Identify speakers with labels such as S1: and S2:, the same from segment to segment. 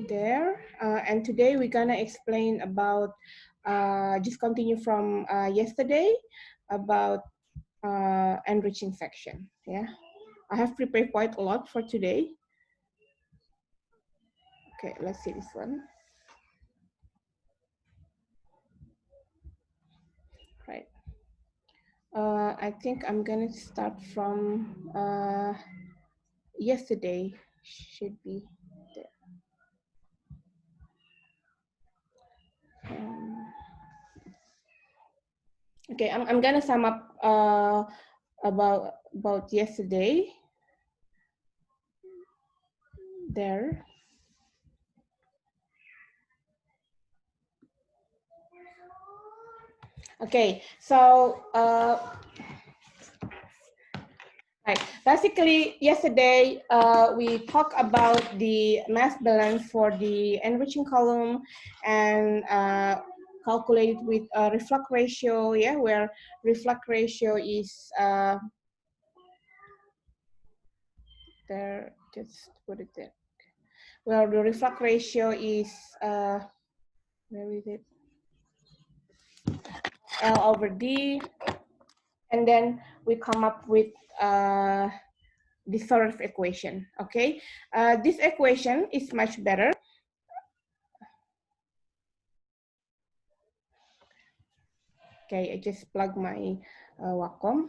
S1: there, and today we're gonna explain about just continue from yesterday about enriching section. Yeah, I have prepared quite a lot for today. Okay, let's see this one. Right. I think I'm gonna start from yesterday. Should be there. Okay, I'm gonna sum up about yesterday. There. Okay, so right. Basically, yesterday we talked about the mass balance for the enriching column and calculated with a reflux ratio. Yeah, where reflux ratio is there. Just put it there. Well, the reflux ratio is where is it? L over D, and then we come up with this sort of equation. Okay, this equation is much better. Okay, I just plug my Wacom.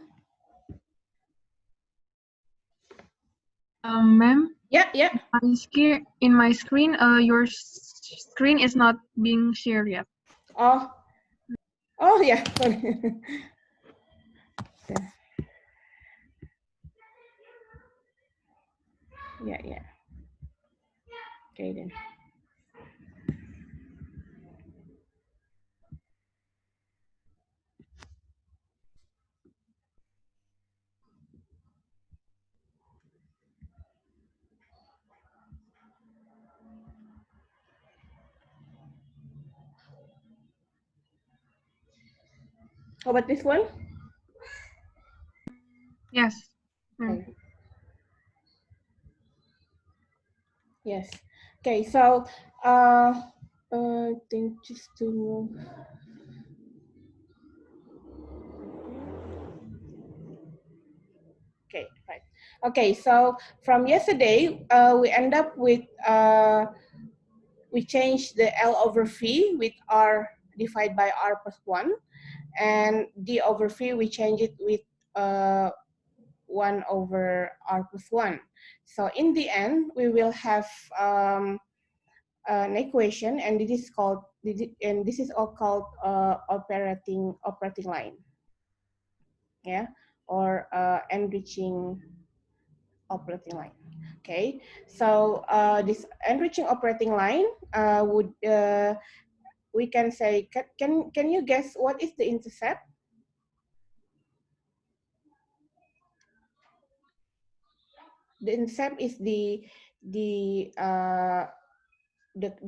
S2: Ma'am?
S1: Yeah.
S2: In my screen, your screen is not being shared yet.
S1: Oh yeah, sorry. Yeah. Okay then. How about this one?
S2: Yes.
S1: Okay. Yes. Okay, so I think just to move. Okay, right. Okay, so from yesterday, we end up with we changed the L over phi with R divided by R plus 1, and D over phi we change it with 1 over R plus 1. So in the end, we will have an equation, and this is all called operating line, yeah, or enriching operating line. Okay, so this enriching operating line would we can say, can you guess what is the intercept? The intercept is the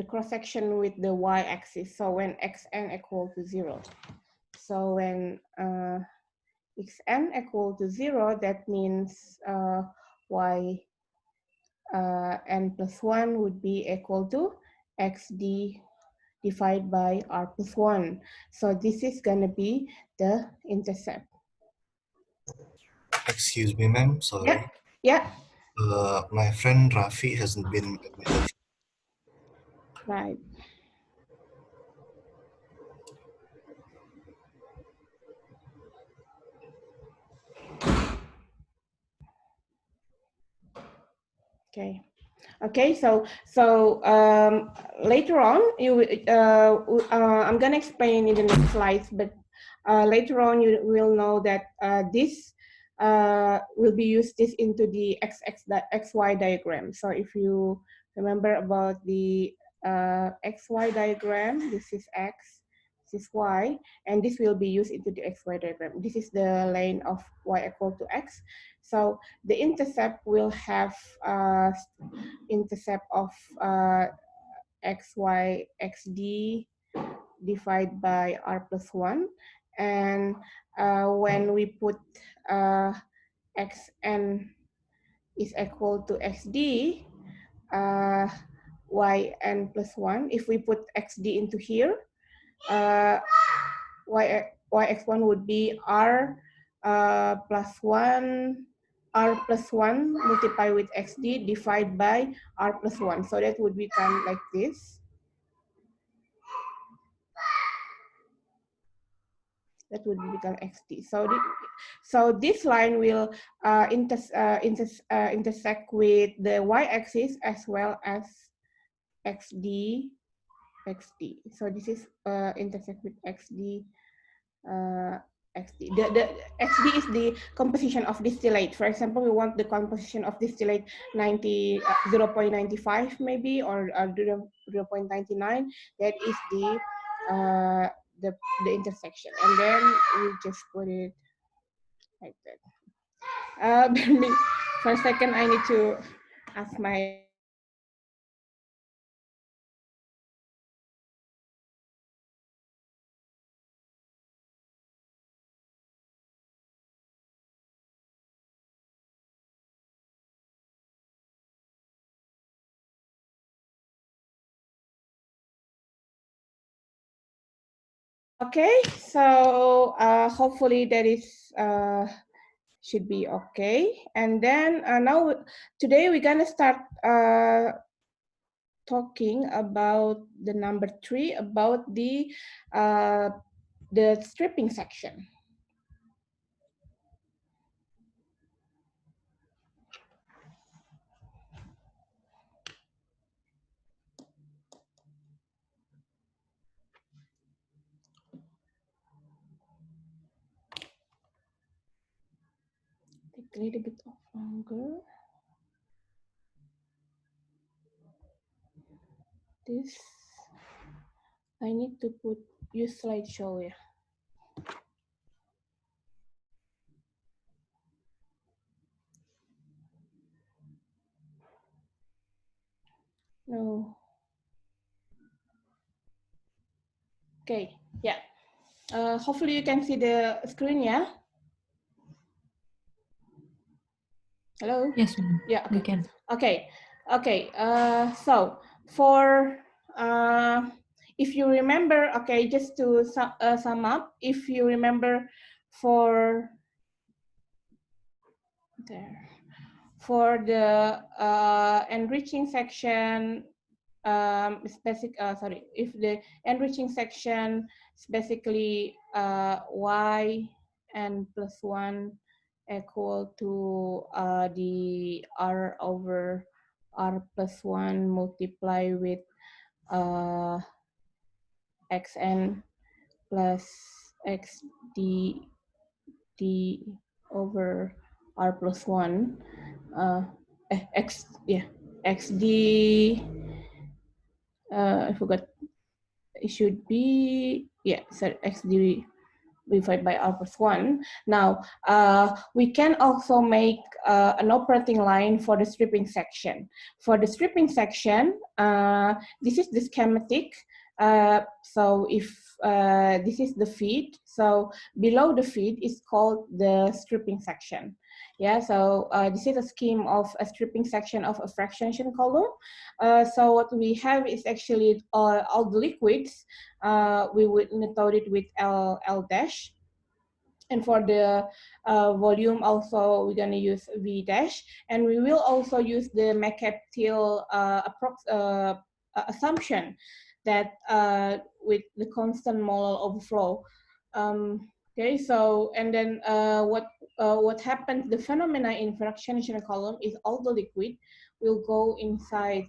S1: cross section with the y-axis. So when xn equal to 0, so when xn equal to 0, that means y n plus 1 would be equal to xd divided by r plus 1. So this is going to be the intercept.
S3: Excuse me, ma'am. Sorry.
S1: Yeah.
S3: My friend Rafi hasn't been admitted.
S1: Right. Okay, so later on I'm gonna explain in the next slides, but later on you will know that this will be used into the xy diagram. So if you remember about the xy diagram, this is x, this is y, and this will be used into the xy diagram. This is the lane of y equal to x. So the intercept will have intercept of xy xd divided by r plus 1, and when we put xn is equal to xd, yn plus 1. If we put xd into here, yx1 would be r plus 1, r plus 1 multiplied with xd divided by r plus 1. So that would become like this. That would become xd. So this line will intersect with the y-axis as well as xd. So this is intersect with xd. XD. The XD is the composition of distillate. For example, we want the composition of distillate 0.95 maybe, or 0.99. That is the intersection, and then we just put it like that. For a second, I need to ask my. Okay, so hopefully that is should be okay. And then today we're gonna start talking about the number 3, about the stripping section. Take a little bit longer. This I need to use slideshow, yeah. No. Okay, yeah. Hopefully you can see the screen, yeah. Hello?
S4: Yes, ma'am.
S1: Yeah, okay.
S4: We can.
S1: Okay, okay. So for if you remember, okay, just to sum up, if you remember for the enriching section, if the enriching section is basically yn plus 1 equal to the r over r plus 1 multiply with xn plus xd d over r plus 1 xd I forgot, it should be, yeah, so xd divided by r plus 1. Now, we can also make an operating line for the stripping section. For the stripping section, this is the schematic. So if this is the feed, so below the feed is called the stripping section. Yeah, so this is a scheme of a stripping section of a fractionation column. So what we have is actually all the liquids. We would note it with L dash. And for the volume also, we're gonna use V dash. And we will also use the Mercaptil assumption that with the constant molar overflow. Okay, so, and then what happens, the phenomena in fractionation column is all the liquid will go inside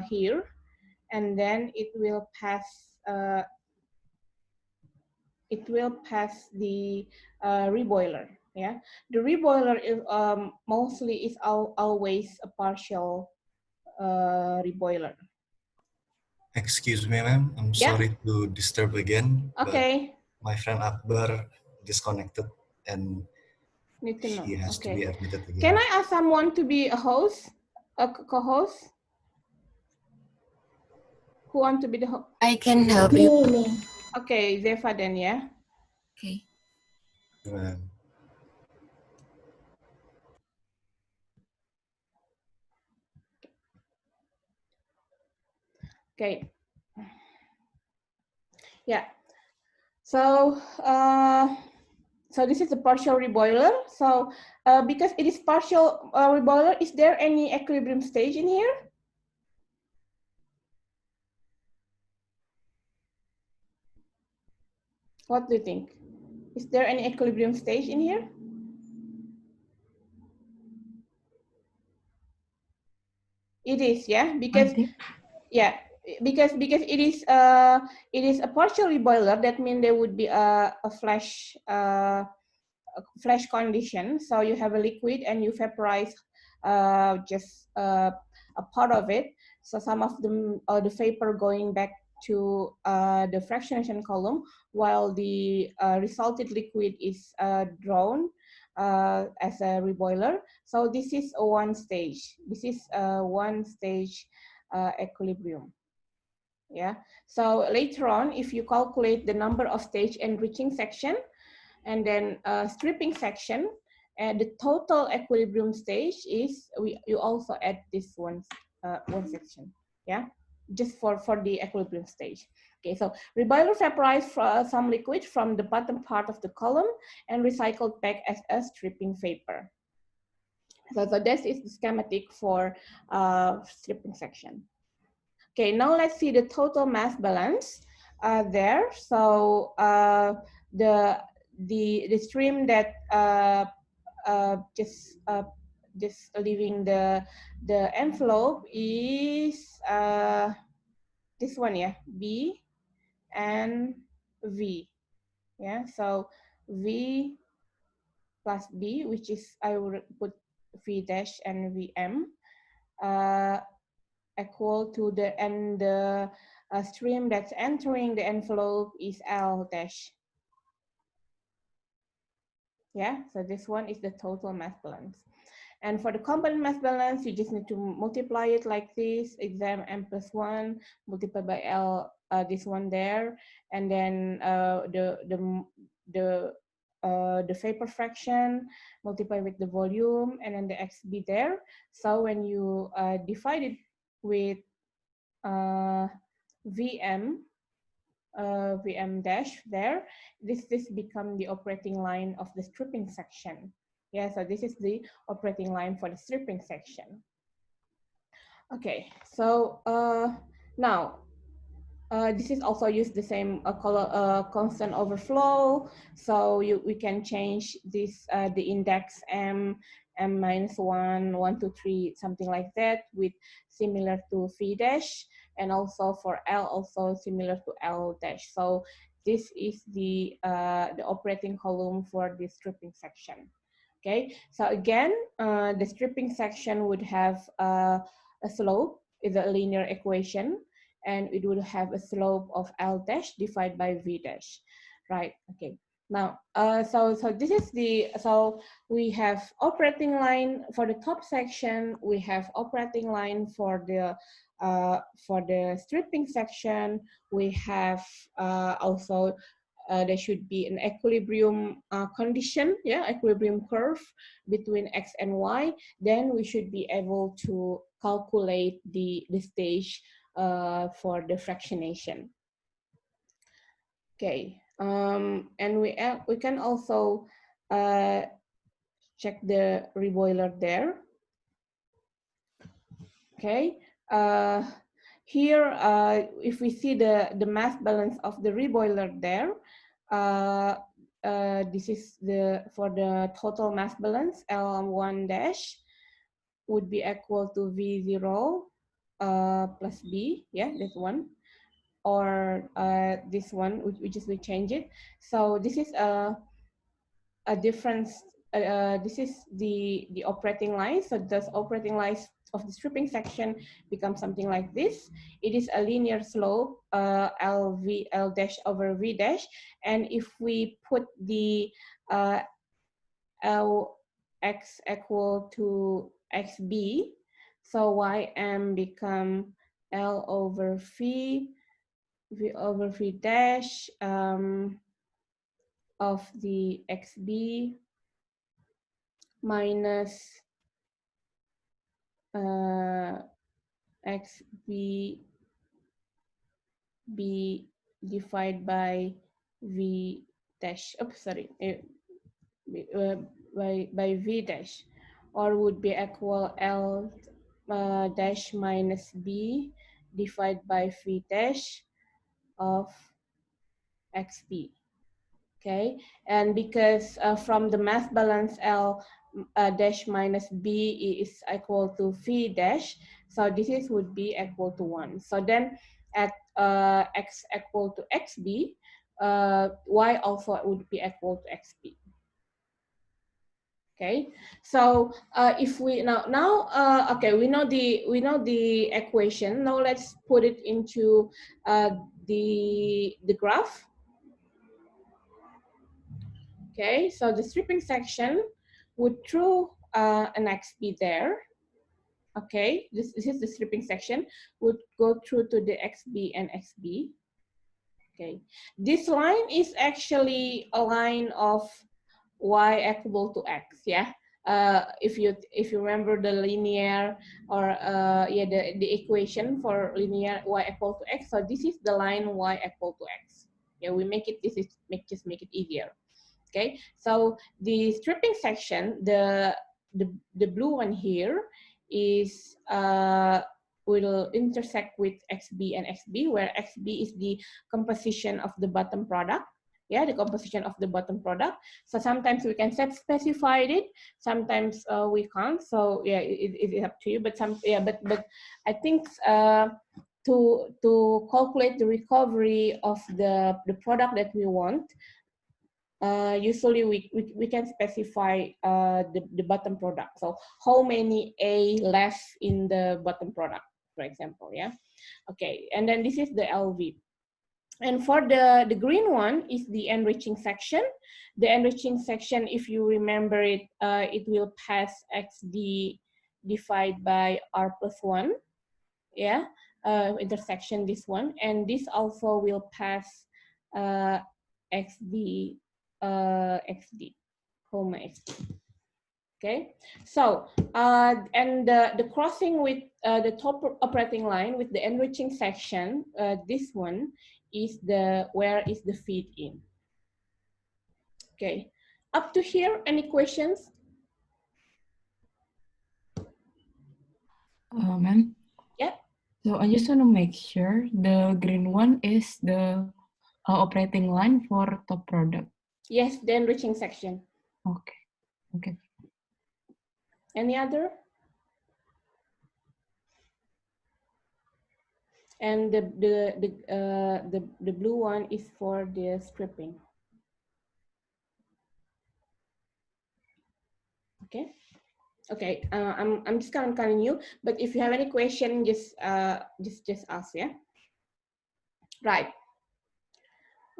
S1: here, and then it will pass the reboiler. Yeah, the reboiler is mostly is always a partial reboiler.
S3: Excuse me, ma'am. I'm
S1: Yeah.
S3: sorry to disturb again.
S1: Okay.
S3: But my friend Akbar disconnected and
S1: Need to know.
S3: he has to be admitted again.
S1: Can I ask someone to be a host, a co-host? Who want to be the host?
S5: I can help you.
S1: Okay, Zefa then, yeah.
S5: Okay.
S1: Okay. Yeah. So so this is the partial reboiler. So because it is partial reboiler, is there any equilibrium stage in here? What do you think? Is there any equilibrium stage in here? It is, yeah, because yeah, because it is a partial reboiler. That means there would be a flash condition. So you have a liquid and you vaporize just a part of it. So some of the vapor going back to the fractionation column, while the resulted liquid is drawn as a reboiler. So this is a one stage. This is a one stage equilibrium. Yeah. So later on, if you calculate the number of stage enriching section, and then stripping section, and the total equilibrium stage is you also add this one section, yeah, just for the equilibrium stage. Okay, so reboiler vaporize some liquid from the bottom part of the column and recycled back as a stripping vapor. So this is the schematic for stripping section. Okay, now let's see the total mass balance there. So the stream that just leaving the envelope is this one, yeah, B and V. Yeah, so V plus B, which is I will put V dash and VM. Equal to the stream that's entering the envelope is L dash. Yeah, so this one is the total mass balance. And for the component mass balance, you just need to multiply it like this, exam M plus 1 multiplied by L, this one there, and then the vapor fraction multiplied with the volume, and then the XB there. So when you divide it with VM, VM dash there, this become the operating line of the stripping section. Yeah, so this is the operating line for the stripping section. Okay, so now this is also use the same constant overflow. So we can change this the index M minus 1, 1, 2, 3, something like that, with similar to V dash, and also for L also similar to L dash. So this is the operating column for the stripping section. Okay, so again, the stripping section would have a slope, is a linear equation, and it would have a slope of L dash divided by V dash, right? Okay. Now, so this is so we have operating line for the top section. We have operating line for the stripping section. We have also there should be an equilibrium condition, yeah, equilibrium curve between X and Y. Then we should be able to calculate the stage for the fractionation. Okay, and we can also check the reboiler there. Okay, here if we see the mass balance of the reboiler there, this is for the total mass balance, L1 dash would be equal to V0 plus B, yeah, this one, or this one, which is we change it. So this is a difference. This is the operating line. So this operating lines of the stripping section become something like this. It is a linear slope, L dash over V dash. And if we put the L X equal to XB, so YM become L over V over V dash of the XB minus XB B divided by V dash, oh, sorry, by V dash, or would be equal L dash minus B divided by V dash of XB. Okay, and because from the mass balance L dash minus B is equal to V dash, so this is would be equal to 1. So then at X equal to XB, Y also would be equal to XB. Okay, so if we okay, we know the equation. Now let's put it into the graph. Okay, so the stripping section would throw an XB there. Okay, this is the stripping section, would go through to the XB and XB. Okay, this line is actually a line of Y equal to X, yeah. If you remember the linear or yeah, the equation for linear Y equal to X, so this is the line Y equal to X. Yeah, we make it, just make it easier. Okay, so the stripping section, the blue one here is will intersect with XB and XB, where XB is the composition of the bottom product. Yeah, the composition of the bottom product. So sometimes we can specify it, sometimes we can't. So yeah, it's up to you. But but I think to calculate the recovery of the product that we want, usually we can specify the bottom product. So how many A left in the bottom product, for example, yeah. Okay, and then this is the LV. And for the green one is the enriching section. The enriching section, if you remember it, it will pass XD divided by R plus 1, yeah, intersection this one. And this also will pass XD, XD, comma XD. Okay, so and the crossing with the top operating line with the enriching section, this one is where is the feed in. Okay, up to here, any questions?
S4: Ma'am?
S1: Yeah.
S4: So I just want to make sure the green one is the operating line for top product.
S1: Yes, the enriching section.
S4: Okay. Okay.
S1: Any other? And the blue one is for the stripping. Okay. Okay. I'm just kind of continue. But if you have any question, just ask. Yeah. Right.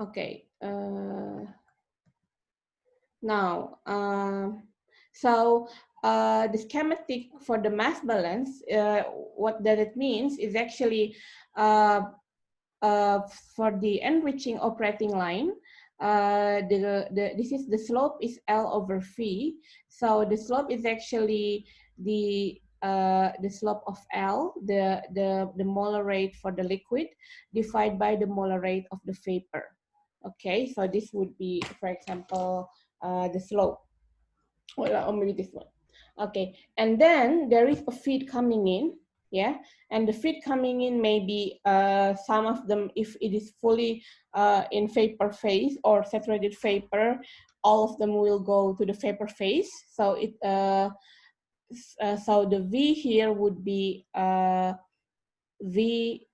S1: Okay. Now, so the schematic for the mass balance, what that it means is actually for the enriching operating line, this is the slope is L over V. So the slope is actually the slope of L, the molar rate for the liquid, divided by the molar rate of the vapor. Okay, so this would be, for example, the slope, or maybe this one. Okay, and then there is a feed coming in, yeah, and the feed coming in may be some of them, if it is fully in vapor phase or saturated vapor, all of them will go to the vapor phase. So it so the V here would be V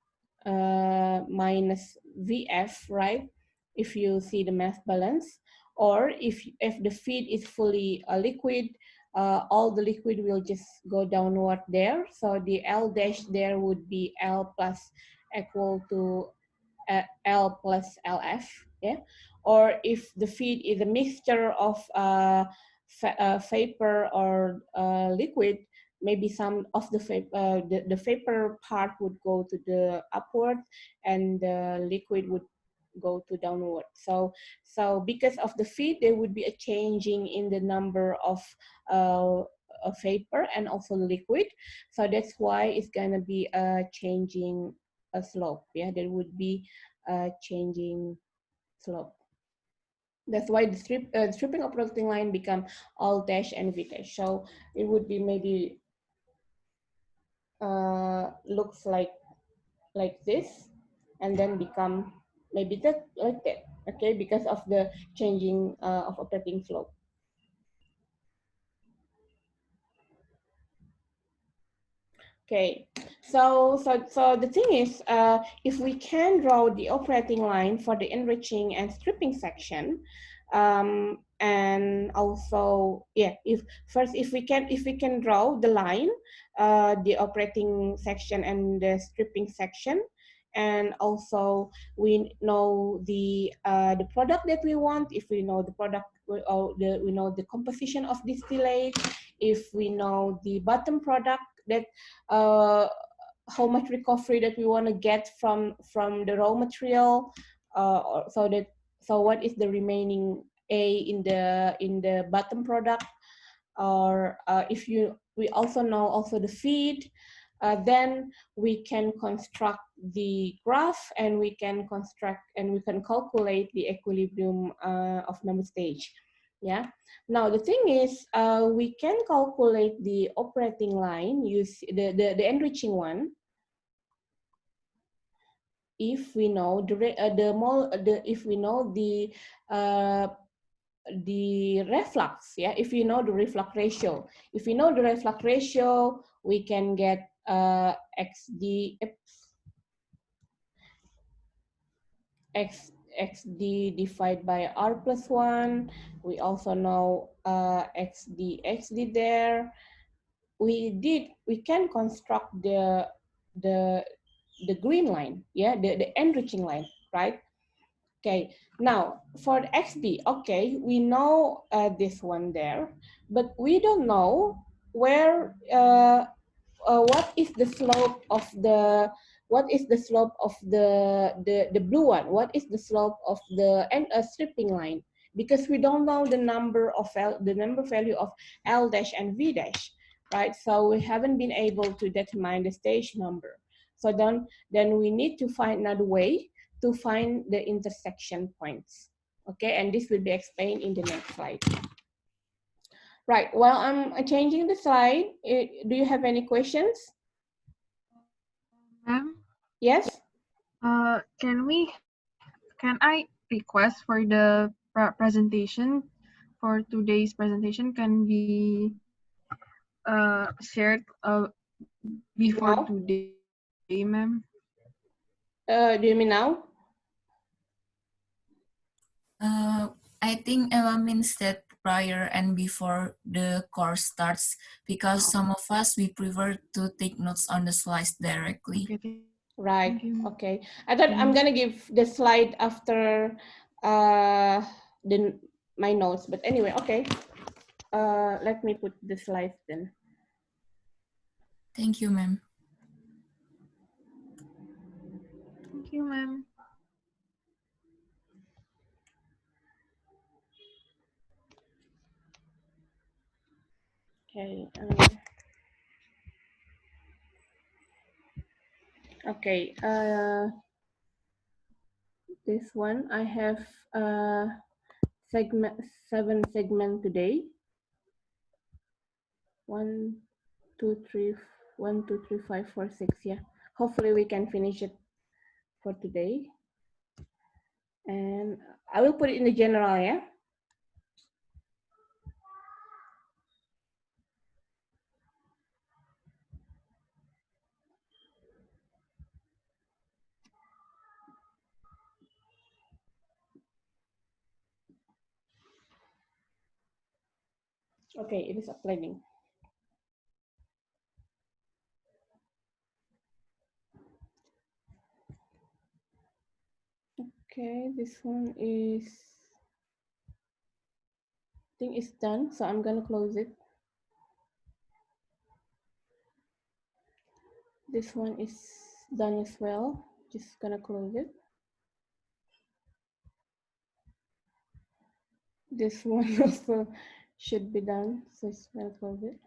S1: minus VF, right? If you see the mass balance, or if the feed is fully liquid, all the liquid will just go downward there. So the L dash there would be L plus equal to L plus LF, yeah. Or if the feed is a mixture of vapor or liquid, maybe some of the vapor part would go to the upward and the liquid would go to downward. So because of the feed, there would be a changing in the number of vapor and also liquid. So that's why it's gonna be changing a slope. Yeah, there would be a changing slope. That's why the stripping operating line become all dash and v dash. So it would be maybe looks like this, and then become maybe that like that. Okay, because of the changing of operating slope. Okay, so the thing is, if we can draw the operating line for the enriching and stripping section, and also if we can draw the line, the operating section and the stripping section, and also we know the product that we want. If we know the product, we know the composition of distillate. If we know the bottom product, that how much recovery that we want to get from the raw material, so what is the remaining A in the bottom product, or if we also know also the feed, then we can construct the graph, and we can calculate the equilibrium of number stage. Yeah. Now the thing is, we can calculate the operating line, use the enriching one, if we know if we know the reflux. Yeah, if we know the reflux ratio. If we know the reflux ratio, we can get xd divided by r plus 1. We also know xd there. We can construct the green line, yeah, the enriching line, right? Okay, now for the xd, okay, we know this one there, but we don't know where what is the slope of the blue one, what is the slope of the stripping line, because we don't know the number value of L dash and V dash, right? So we haven't been able to determine the stage number. So then we need to find another way to find the intersection points. Okay, and this will be explained in the next slide. Right, while I'm changing the slide, do you have any questions?
S2: Ma'am,
S1: Yes?
S2: Can I request for the presentation for today's presentation can be shared before
S1: Now?
S2: today, ma'am?
S1: Do you mean now?
S5: I think Ella means that prior and before the course starts, because some of us, we prefer to take notes on the slides directly.
S2: Okay,
S1: Right,
S2: you.
S1: okay. I thought I'm gonna give the slide after my notes, but anyway, okay. Let me put the slides then.
S5: Thank you, ma'am.
S2: Thank you, ma'am.
S1: Okay. Okay. This one I have seven segment today. 1, 2, 3, 1, 2, 3, 5, 4, 6. Yeah. Hopefully we can finish it for today. And I will put it in the general, yeah. Okay, it is uploading. Okay, this one is, I think it's done, so I'm gonna close it. This one is done as well. Just gonna close it. This one also should be done, so it's gonna close it.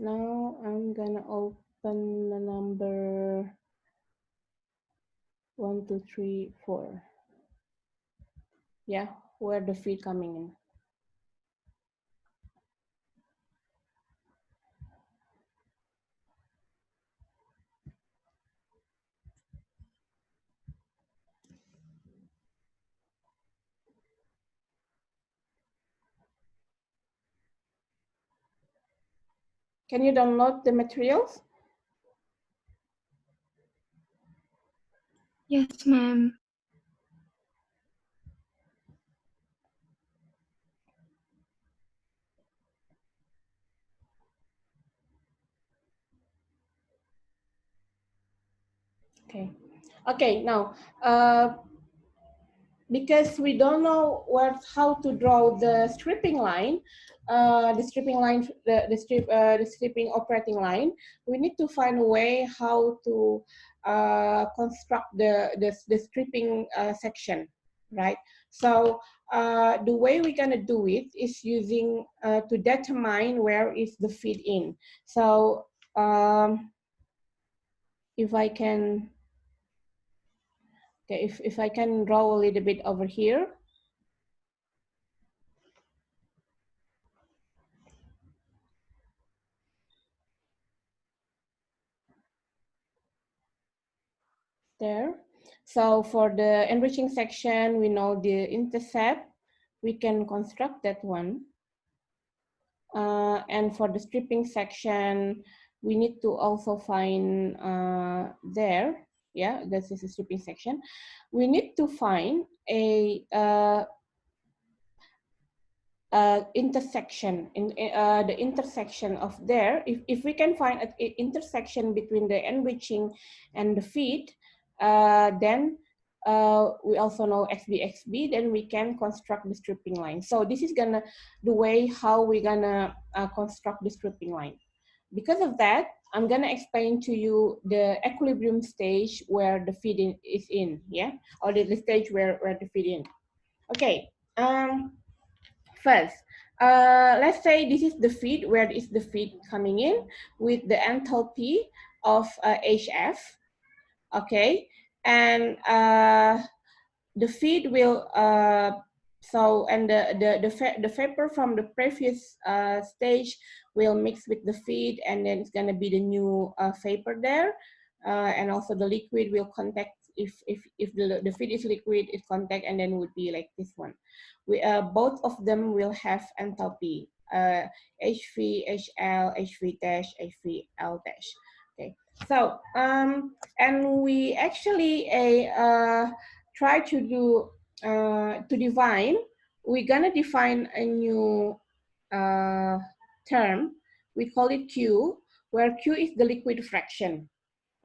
S1: Now I'm gonna open the number 1, 2, 3, 4. Yeah, where the feed coming in. Can you download the materials?
S6: Yes, ma'am.
S1: Okay. Okay, now, because we don't know how to draw the stripping line, the stripping operating line, we need to find a way how to construct the stripping section, right? So the way we're gonna do it is using to determine where is the feed in. So if I can, okay, if I can draw a little bit over here. There. So for the enriching section, we know the intercept. We can construct that one. And for the stripping section, we need to also find there. Yeah, this is the stripping section. We need to find a intersection in the intersection of there. If we can find an intersection between the enriching and the feed, then we also know XB, then we can construct the stripping line. So this is gonna the way how we're gonna construct the stripping line. Because of that, I'm gonna explain to you the equilibrium stage where the feed is in, yeah, or the stage where the feed in. Okay. First, let's say this is the feed, where is the feed coming in with the enthalpy of HF, okay? And the feed will, and the vapor from the previous stage will mix with the feed, and then it's gonna be the new vapor there. And also the liquid will contact, if the feed is liquid, it contact, and then would be like this one. Both of them will have enthalpy, HV, HL, HV dash, HV L dash. Okay, so and we actually try to do to define. We're gonna define a new term. We call it Q, where Q is the liquid fraction.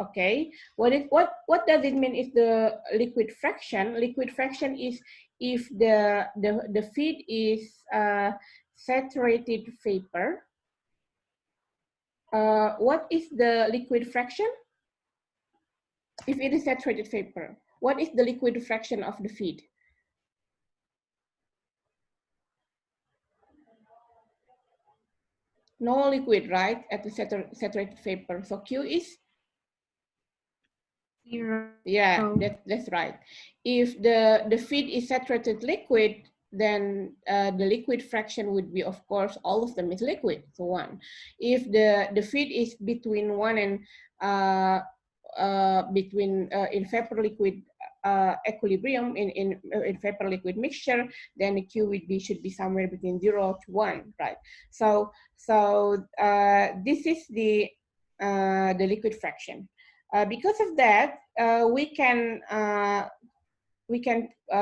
S1: Okay, what does it mean is the liquid fraction? Liquid fraction is if the feed is saturated vapor. What is the liquid fraction? If it is saturated vapor, what is the liquid fraction of the feed? No liquid, right, at the saturated vapor. So Q is
S2: 0.
S1: Yeah, that's right. If the feed is saturated liquid, then the liquid fraction would be, of course, all of them is liquid, so 1. If the feed is between 1 and in vapor liquid equilibrium, in vapor liquid mixture, then the Q should be somewhere between 0 to 1, right? So this is the liquid fraction. Because of that, we can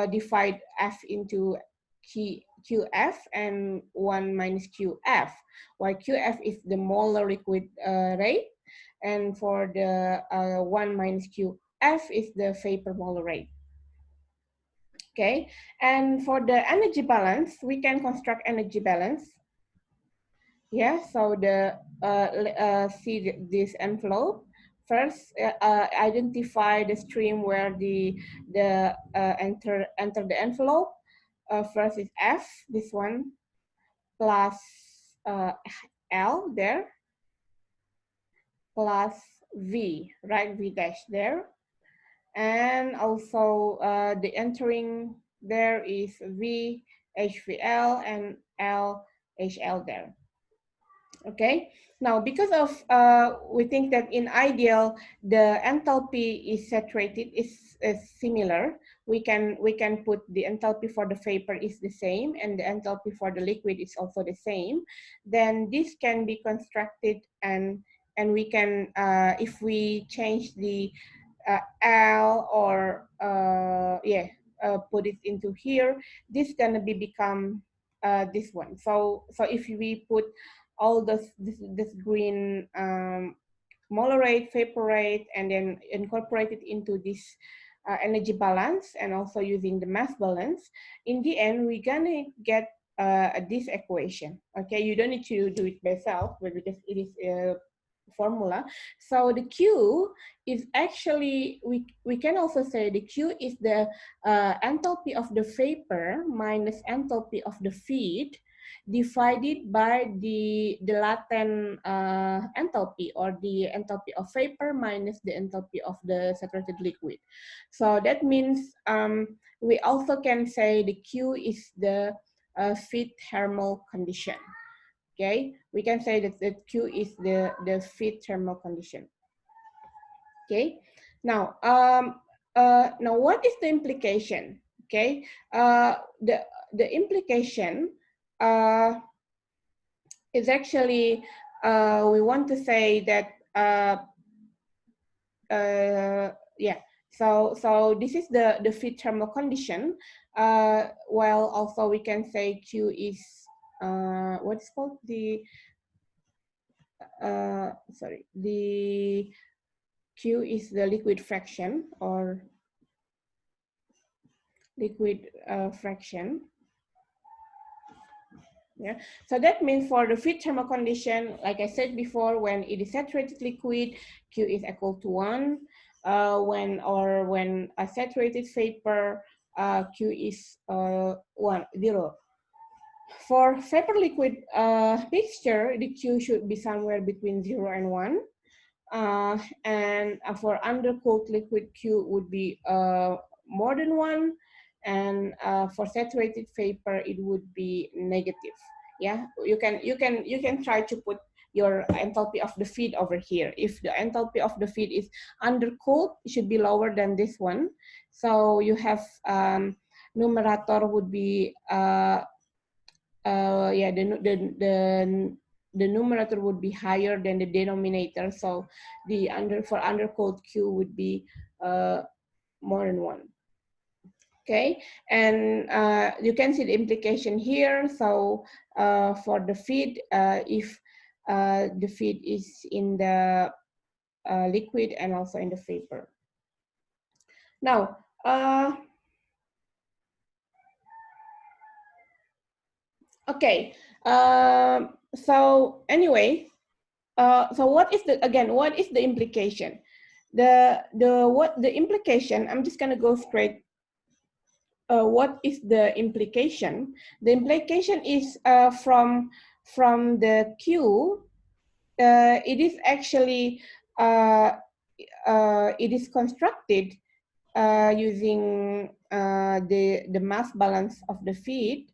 S1: divide F into QF and 1 minus QF, while QF is the molar liquid rate, and for the 1 minus QF is the vapor molar rate. Okay, and for the energy balance, we can construct energy balance. Yeah, so see this envelope. First, identify the stream where the enter the envelope. First is F, this one, plus L there. plus V, right? V dash there. And also the entering there is V HVL and L HL there. Okay, now because of we think that in ideal the enthalpy is saturated is similar, we can put the enthalpy for the vapor is the same and the enthalpy for the liquid is also the same. Then this can be constructed and we can if we change the L or put it into here, this gonna be become this one. So if we put all this green molar rate, vapor rate, and then incorporate it into this energy balance and also using the mass balance, in the end we're gonna get this equation. Okay, you don't need to do it by yourself, but because it is a formula. So the Q is actually, we can also say the Q is the enthalpy of the vapor minus enthalpy of the feed divided by the latent enthalpy, or the enthalpy of vapor minus the enthalpy of the saturated liquid. So that means we also can say the Q is the feed thermal condition. Okay, we can say that the Q is the feed thermal condition. Okay, now now what is the implication? Okay, the implication is actually we want to say that yeah. So this is the feed thermal condition. While also we can say Q is what's called the sorry, the Q is the liquid fraction or liquid fraction. Yeah, so that means for the feed thermal condition, like I said before, when it is saturated liquid, Q is equal to 1. When a saturated vapor, Q is 1, 0. For vapor liquid mixture, the Q should be somewhere between 0 and 1. And for undercooled liquid, Q would be more than 1, and for saturated vapor it would be negative. Yeah, you can try to put your enthalpy of the feed over here. If the enthalpy of the feed is undercooled, it should be lower than this one. So you have numerator would be yeah, the numerator would be higher than the denominator. So the for undercooled Q would be more than 1. Okay, and you can see the implication here. So for the feed, if the feed is in the liquid and also in the vapor. Now, okay, so anyway, so what is the, again, what is the implication? What the implication, I'm just gonna go straight. What is the implication? The implication is from the Q, it is actually, it is constructed using the mass balance of the feed.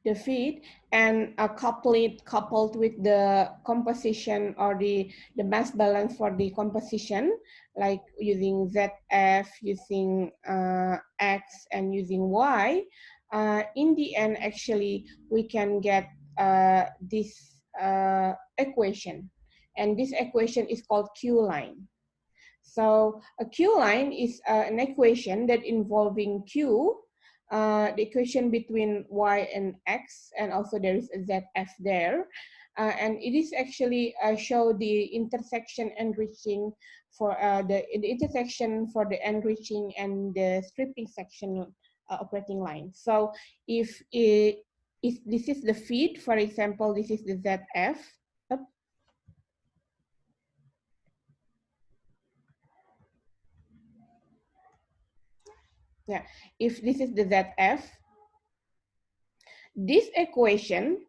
S1: The feed, and coupled with the composition or the mass balance for the composition, like using ZF, using X, and using Y. In the end, actually, we can get this equation, and this equation is called Q line. So a Q line is an equation that involving Q, the equation between Y and X, and also there is a ZF there. And it is actually show the intersection enriching for the intersection for the enriching and the stripping section operating line. So if this is the feed, for example, this is the ZF. Yeah, if this is the ZF, this equation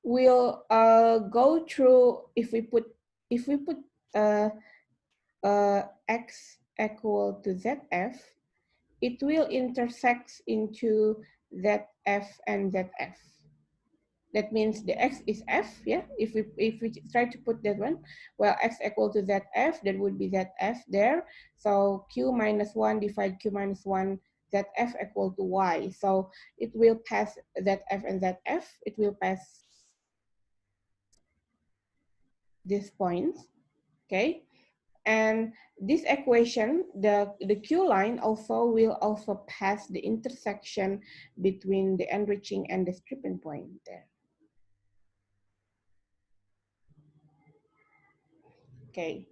S1: will go through, if we put x equal to zf, it will intersect into zf and zf. That means the x is f, yeah? If we try to put that one, well, x equal to zf, that would be zf there. So q minus 1 divide q minus 1, zf equal to y. So it will pass zf and zf. It will pass these points, okay? And this equation, the Q line will also pass the intersection between the enriching and the stripping point there. Okay,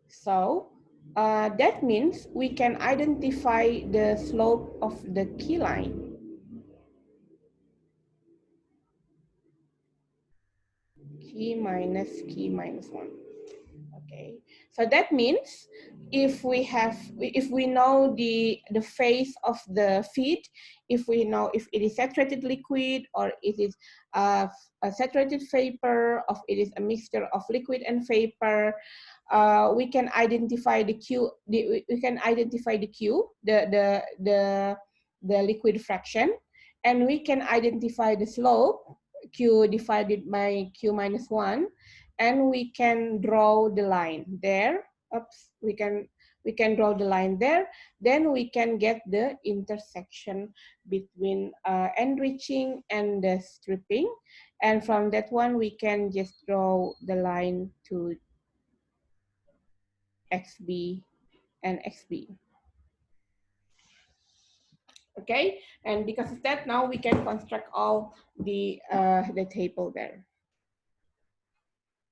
S1: so that means we can identify the slope of the key line. Key minus 1. Okay, so that means if we know the phase of the feed, if we know if it is saturated liquid or it is a saturated vapor, or it is a mixture of liquid and vapor, we can identify the Q. We can identify the Q, the liquid fraction, and we can identify the slope Q divided by Q minus 1, and we can draw the line there. Oops, we can draw the line there. Then we can get the intersection between enriching and the stripping, and from that one we can just draw the line to XB and XB. Okay, and because of that, now we can construct all the table there.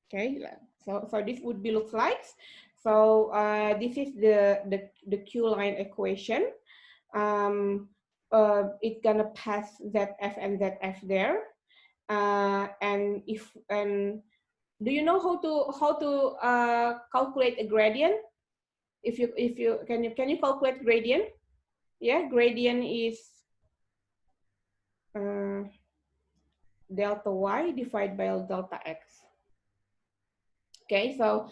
S1: Okay, so this would be looks like. So this is the Q line equation. It's gonna pass ZF and ZF there. And do you know how to calculate a gradient? If you can you calculate gradient? Yeah, gradient is delta y divided by delta x. Okay, so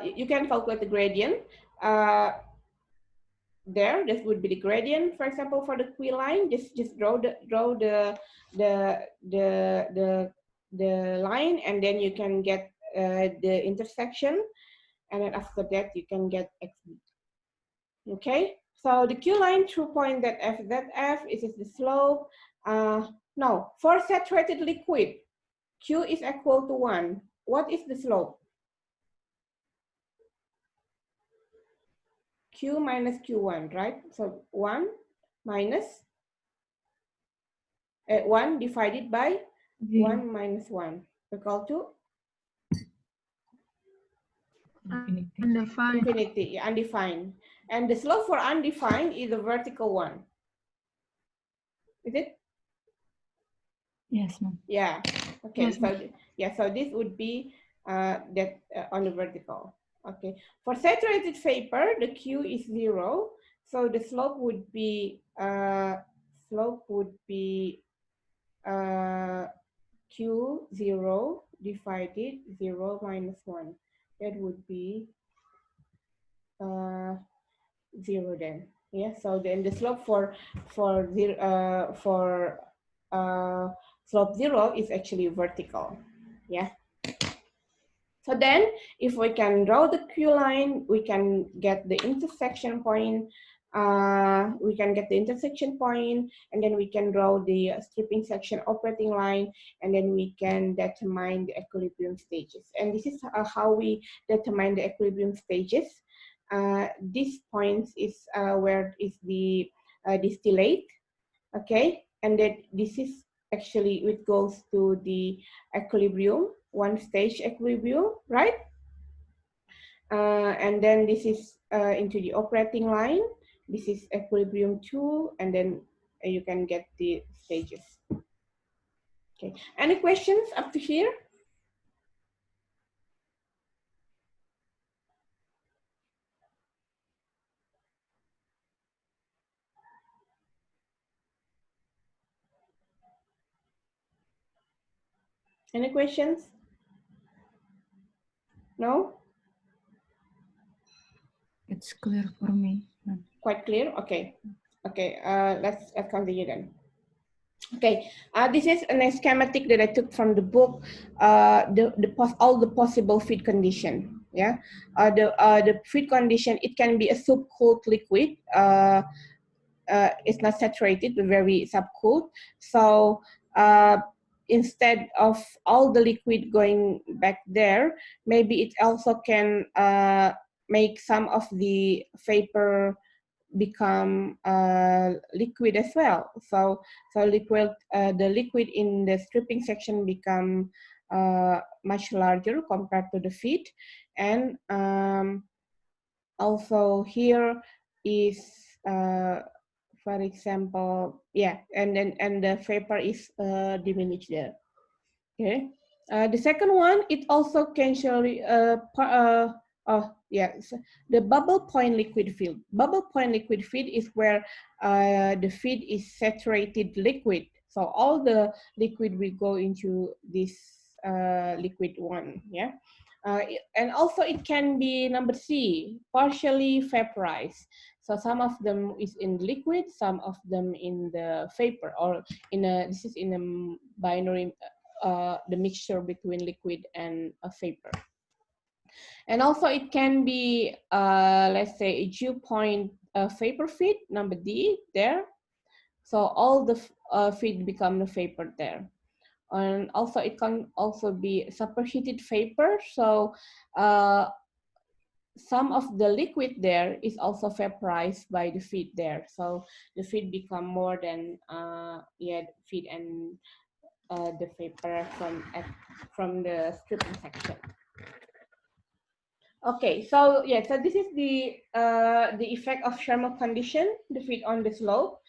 S1: you can calculate the gradient. There, this would be the gradient. For example, for the Q line, just draw the line, and then you can get the intersection, and then after that you can get XB. Okay, so the Q line through point that f is the slope. No, for saturated liquid, Q is equal to 1. What is the slope? Q minus Q1, right? So 1 minus 1 divided by 1 minus 1 equal to
S2: Undefined.
S1: infinity, undefined. And the slope for undefined is the vertical one. Is it?
S4: Yes, ma'am.
S1: Yeah. Okay.
S2: Yes,
S1: So yeah. So this would be that on the vertical. Okay. For saturated vapor, the Q is 0. So the slope would be Q0 divided 0 minus 1. That would be 0 then. Yeah, so then the slope for slope 0 is actually vertical. Yeah. So then if we can draw the Q line, we can get the intersection point. And then we can draw the stripping section operating line, and then we can determine the equilibrium stages. And this is how we determine the equilibrium stages. This point is where is the distillate, okay? And that this is actually, it goes to the equilibrium, one stage equilibrium, right? And then this is into the operating line. This is equilibrium 2, and then you can get the stages. Okay, any questions up to here? Any questions? No?
S4: It's clear for me.
S1: Quite clear? Okay. Okay, let's continue then. Okay, this is a schematic that I took from the book, all the possible feed condition. Yeah, the feed condition, it can be a subcooled liquid. It's not saturated, but very subcooled. So instead of all the liquid going back there, maybe it also can make some of the vapor become liquid as well. So the liquid in the stripping section become much larger compared to the feed, and also here is for example, yeah, and the vapor is diminished there. Okay. The second one, it also can show the bubble point liquid feed. Bubble point liquid feed is where the feed is saturated liquid. So all the liquid will go into this liquid one. Yeah. And also it can be number C, partially vaporized. So some of them is in liquid, some of them in the vapor, or this is in a binary, the mixture between liquid and a vapor. And also it can be, let's say, a dew point vapor feed, number D there. So all the feed become the vapor there. And also it can also be superheated vapor. So some of the liquid there is also vaporized by the feed there. So the feed become more than feed and the vapor from the stripping section. Okay, so yeah, so this is the effect of thermal condition, the feed on the slope.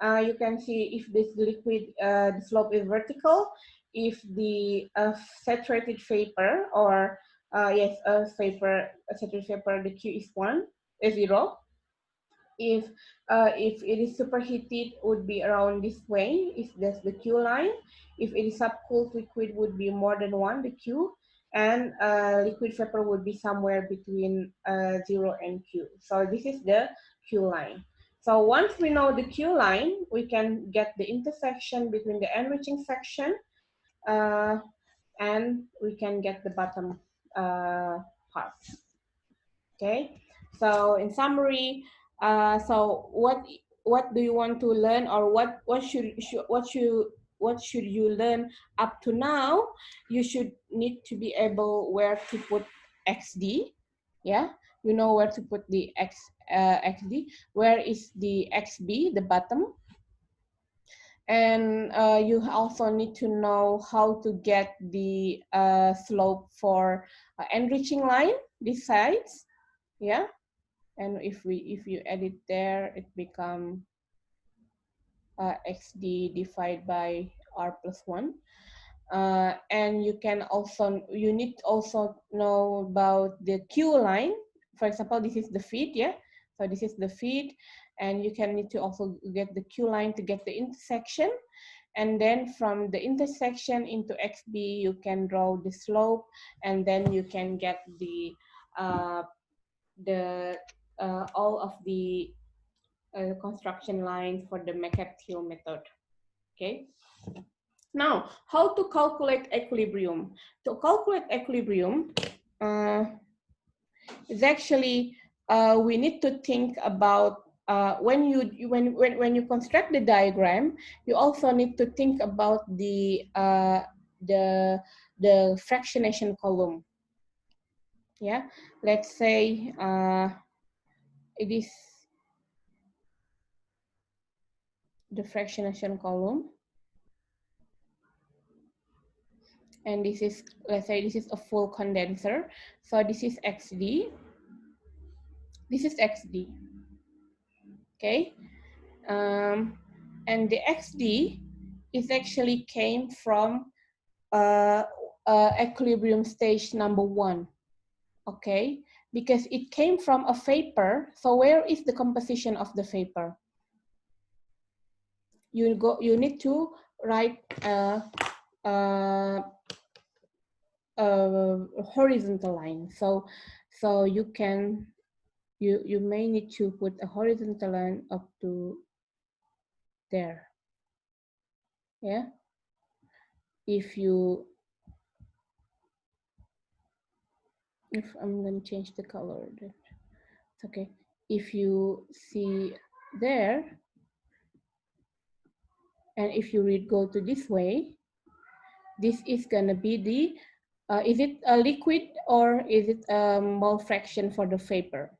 S1: You can see if this liquid, the slope is vertical, if the saturated vapor, or saturated vapor, the Q is 0. If it is superheated, would be around this way, if that's the Q line. If it is subcooled liquid, would be more than 1, the Q, and liquid vapor would be somewhere between 0 and Q. So this is the Q line. So once we know the Q line, we can get the intersection between the enriching section, and we can get the bottom part. Okay, so in summary, so what do you want to learn, or what should you learn up to now? You should need to be able where to put XD. Yeah, you know where to put the XD. Where is the XB, the bottom? And you also need to know how to get the slope for enriching line, these sides. Yeah, and if you add it there, it become XD divided by R plus 1. And you need to also know about the Q line. For example, this is the feed, yeah? So this is the feed, and you can need to also get the Q line to get the intersection. And then from the intersection into XB, you can draw the slope, and then you can get the all of the construction lines for the Mercantile method. Okay. Now, how to calculate equilibrium? To calculate equilibrium, is actually we need to think about when you construct the diagram, you also need to think about the fractionation column. Yeah, let's say it is the fractionation column, and this is, let's say this is a full condenser, so this is XD, this is XD, okay, and the XD is actually came from equilibrium stage number 1, okay, because it came from a vapor. So where is the composition of the vapor? You need to write horizontal line. So you may need to put a horizontal line up to there. Yeah. If I'm going to change the color, then it's okay. If you see there, and if you go to this way, this is going to be the, is it a liquid or is it a mole fraction for the vapor?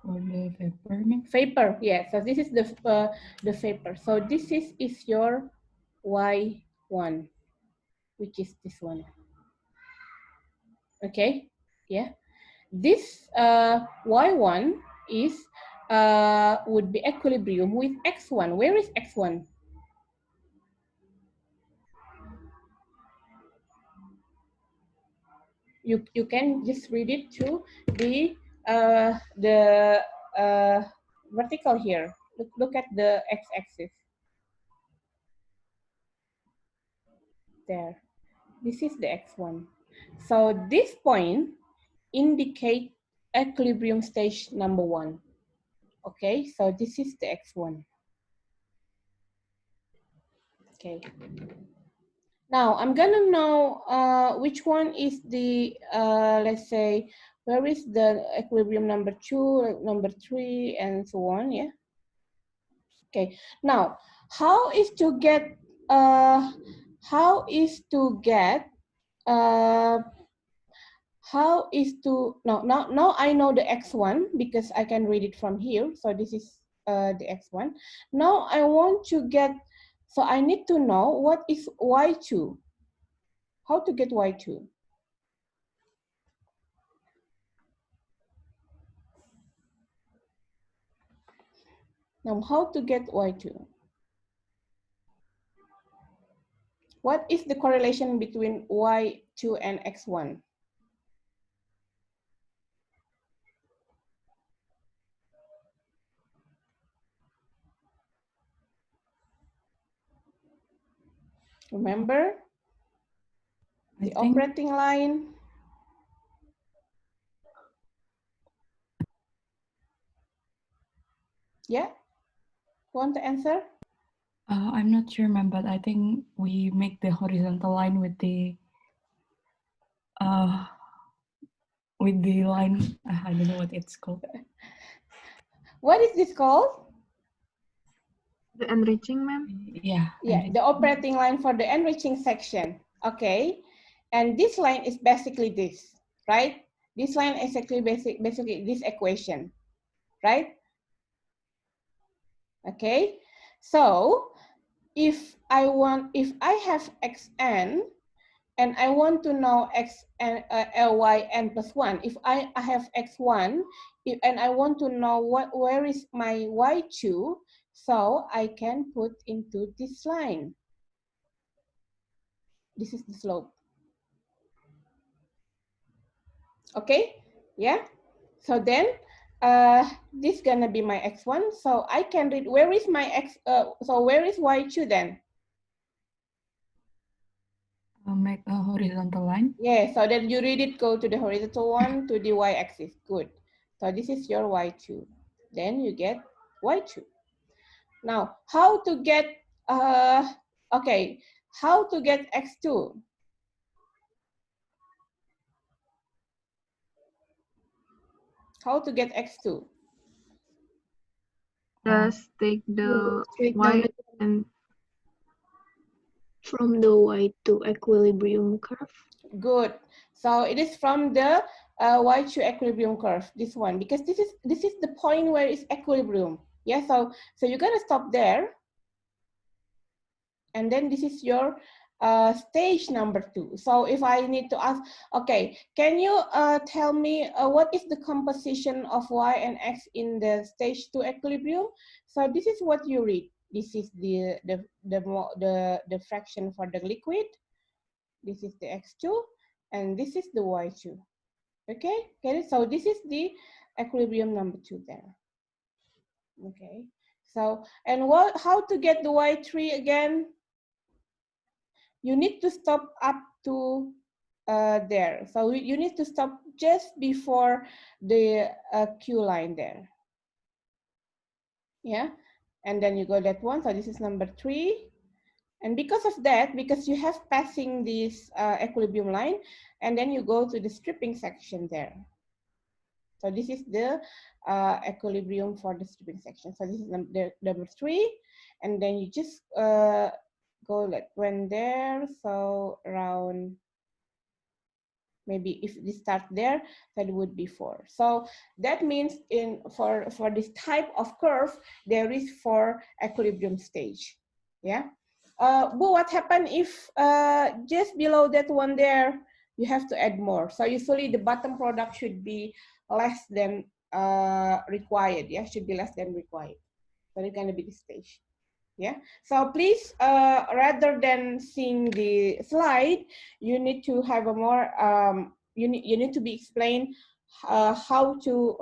S4: For the vapor, ma'am?
S1: Vapor, yeah. So this is the vapor. So this is your Y1, which is this one. Okay, yeah. This Y1 is would be equilibrium with X1. Where is X1? You can just read it to the vertical here. Look at the x-axis. There. This is the X1. So this point indicate equilibrium stage number 1. Okay, so this is the X1. Okay. Now I'm gonna know which one is the, let's say, where is the equilibrium number 2, number 3, and so on, yeah? Okay, now how is to get, uh, how is to get, how is to, now I know the X1 because I can read it from here. So this is the X1. Now I want to get, so I need to know what is Y2. How to get Y2? Now how to get Y2? What is the correlation between Y2 and X1? Remember the operating line? Yeah, want to answer?
S4: I'm not sure, ma'am, but I think we make the horizontal line with the line. I don't know what it's called.
S1: What is this called?
S2: The enriching, ma'am?
S4: Yeah.
S1: Yeah, the operating line for the enriching section. Okay, and this line is basically this, right? This line is actually basically this equation, right? Okay, so if I have xn and I want to know xn lyn plus 1, if I have x1 and I want to know where is my y2, so I can put into this line. This is the slope. Okay, yeah. So then this gonna be my x1. So I can read, where is my so where is y2 then?
S4: Make a horizontal line.
S1: Yeah, so then you read it, go to the horizontal one to the y-axis. Good. So this is your y2. Then you get y2. Now, how to get okay, how to get x2? How to get x2?
S2: Just take the y and
S6: from the y to equilibrium curve.
S1: Good. So it is from the y2 equilibrium curve, this one, because this is the point where it's equilibrium. Yeah, so you're gonna stop there. And then this is your stage number 2. So if I need to ask, okay, can you tell me what is the composition of y and x in the stage 2 equilibrium? So this is what you read. This is the fraction for the liquid. This is the x2, and this is the y2. Okay, get it? So this is the equilibrium number 2 there. Okay, So, and how to get the Y3 again? You need to stop up to there. So you need to stop just before the Q line there. Yeah, and then you go that one. So this is number 3. And because of that, because you have passing this equilibrium line, and then you go to the stripping section there. So this is the equilibrium for the stripping section. So this is number 3, and then you just go like when there, so around, maybe if we start there, that would be 4. So that means for this type of curve, there is 4 equilibrium stage. Yeah. But what happens if just below that one there, you have to add more? So usually the bottom product should be less than required. Yeah, should be less than required. So it's gonna be the stage. Yeah, so please, rather than seeing the slide, you need to have a more, you need to be explained how to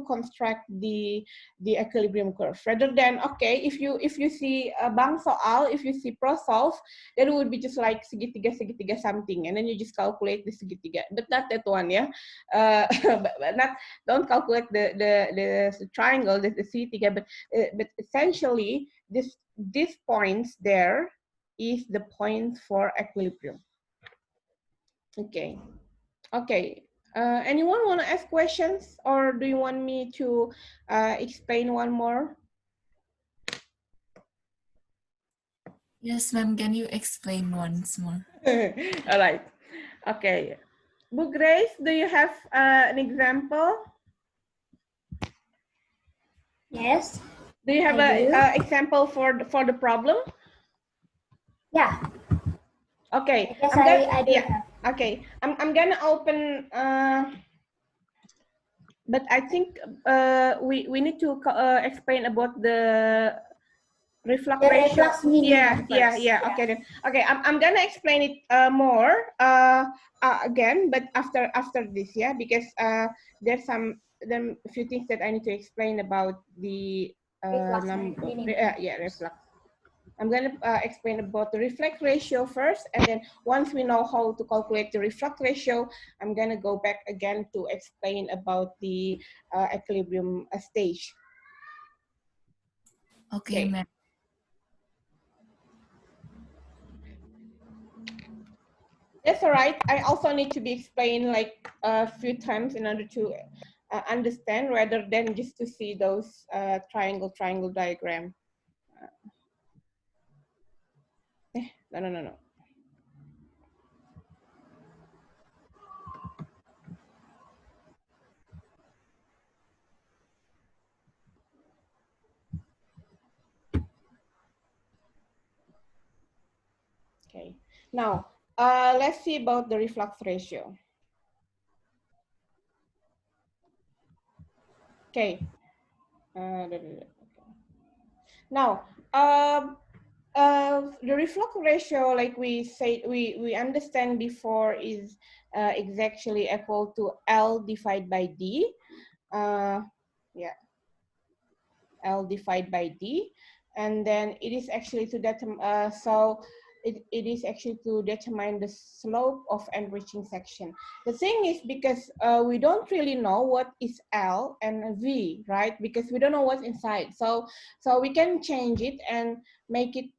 S1: construct the equilibrium curve, rather than, okay, if you see bang soal, if you see pro solve, then it would be just like segitiga something, and then you just calculate the segitiga, but not that one. Yeah, but not, don't calculate the triangle, the segitiga, but essentially this points there is the point for equilibrium. Okay. Okay. Anyone want to ask questions, or do you want me to explain one more?
S5: Yes, ma'am. Can you explain once more?
S1: All right. Okay. Bu Grace, do you have an example?
S7: Yes.
S1: Do you have an example for the problem?
S7: Yeah.
S1: Okay.
S7: I guess I do have.
S1: Okay. I'm gonna open. But I think we need to explain about the reflux ratio. Yeah. Okay then. Okay, I'm gonna explain it more again, but after this, yeah, because there's a few things that I need to explain about the reflux. I'm going to explain about the reflux ratio first, and then once we know how to calculate the reflux ratio, I'm going to go back again to explain about the equilibrium stage.
S5: Okay, ma'am.
S1: That's all right. I also need to be explained like a few times in order to understand, rather than just to see those triangle diagram. No. Okay. Now, let's see about the reflux ratio. Okay. Now, the reflux ratio, like we said, we understand before, is exactly equal to L divided by D. Yeah, L divided by D, and then it is actually to determine. It is actually to determine the slope of enriching section. The thing is, because we don't really know what is L and V, right? Because we don't know what's inside. So we can change it and make it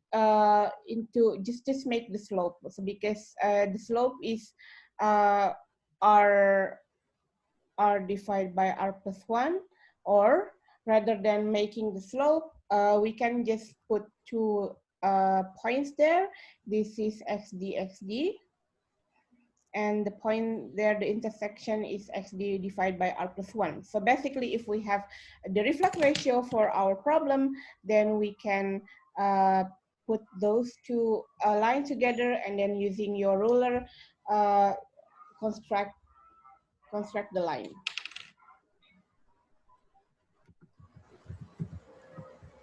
S1: into just make the slope. So because the slope is R divided by R plus 1, or rather than making the slope, we can just put 2 points there. This is xd, and the point there, the intersection, is xd divided by R plus 1. So basically, if we have the reflux ratio for our problem, then we can put those 2 lines together, and then using your ruler, construct the line.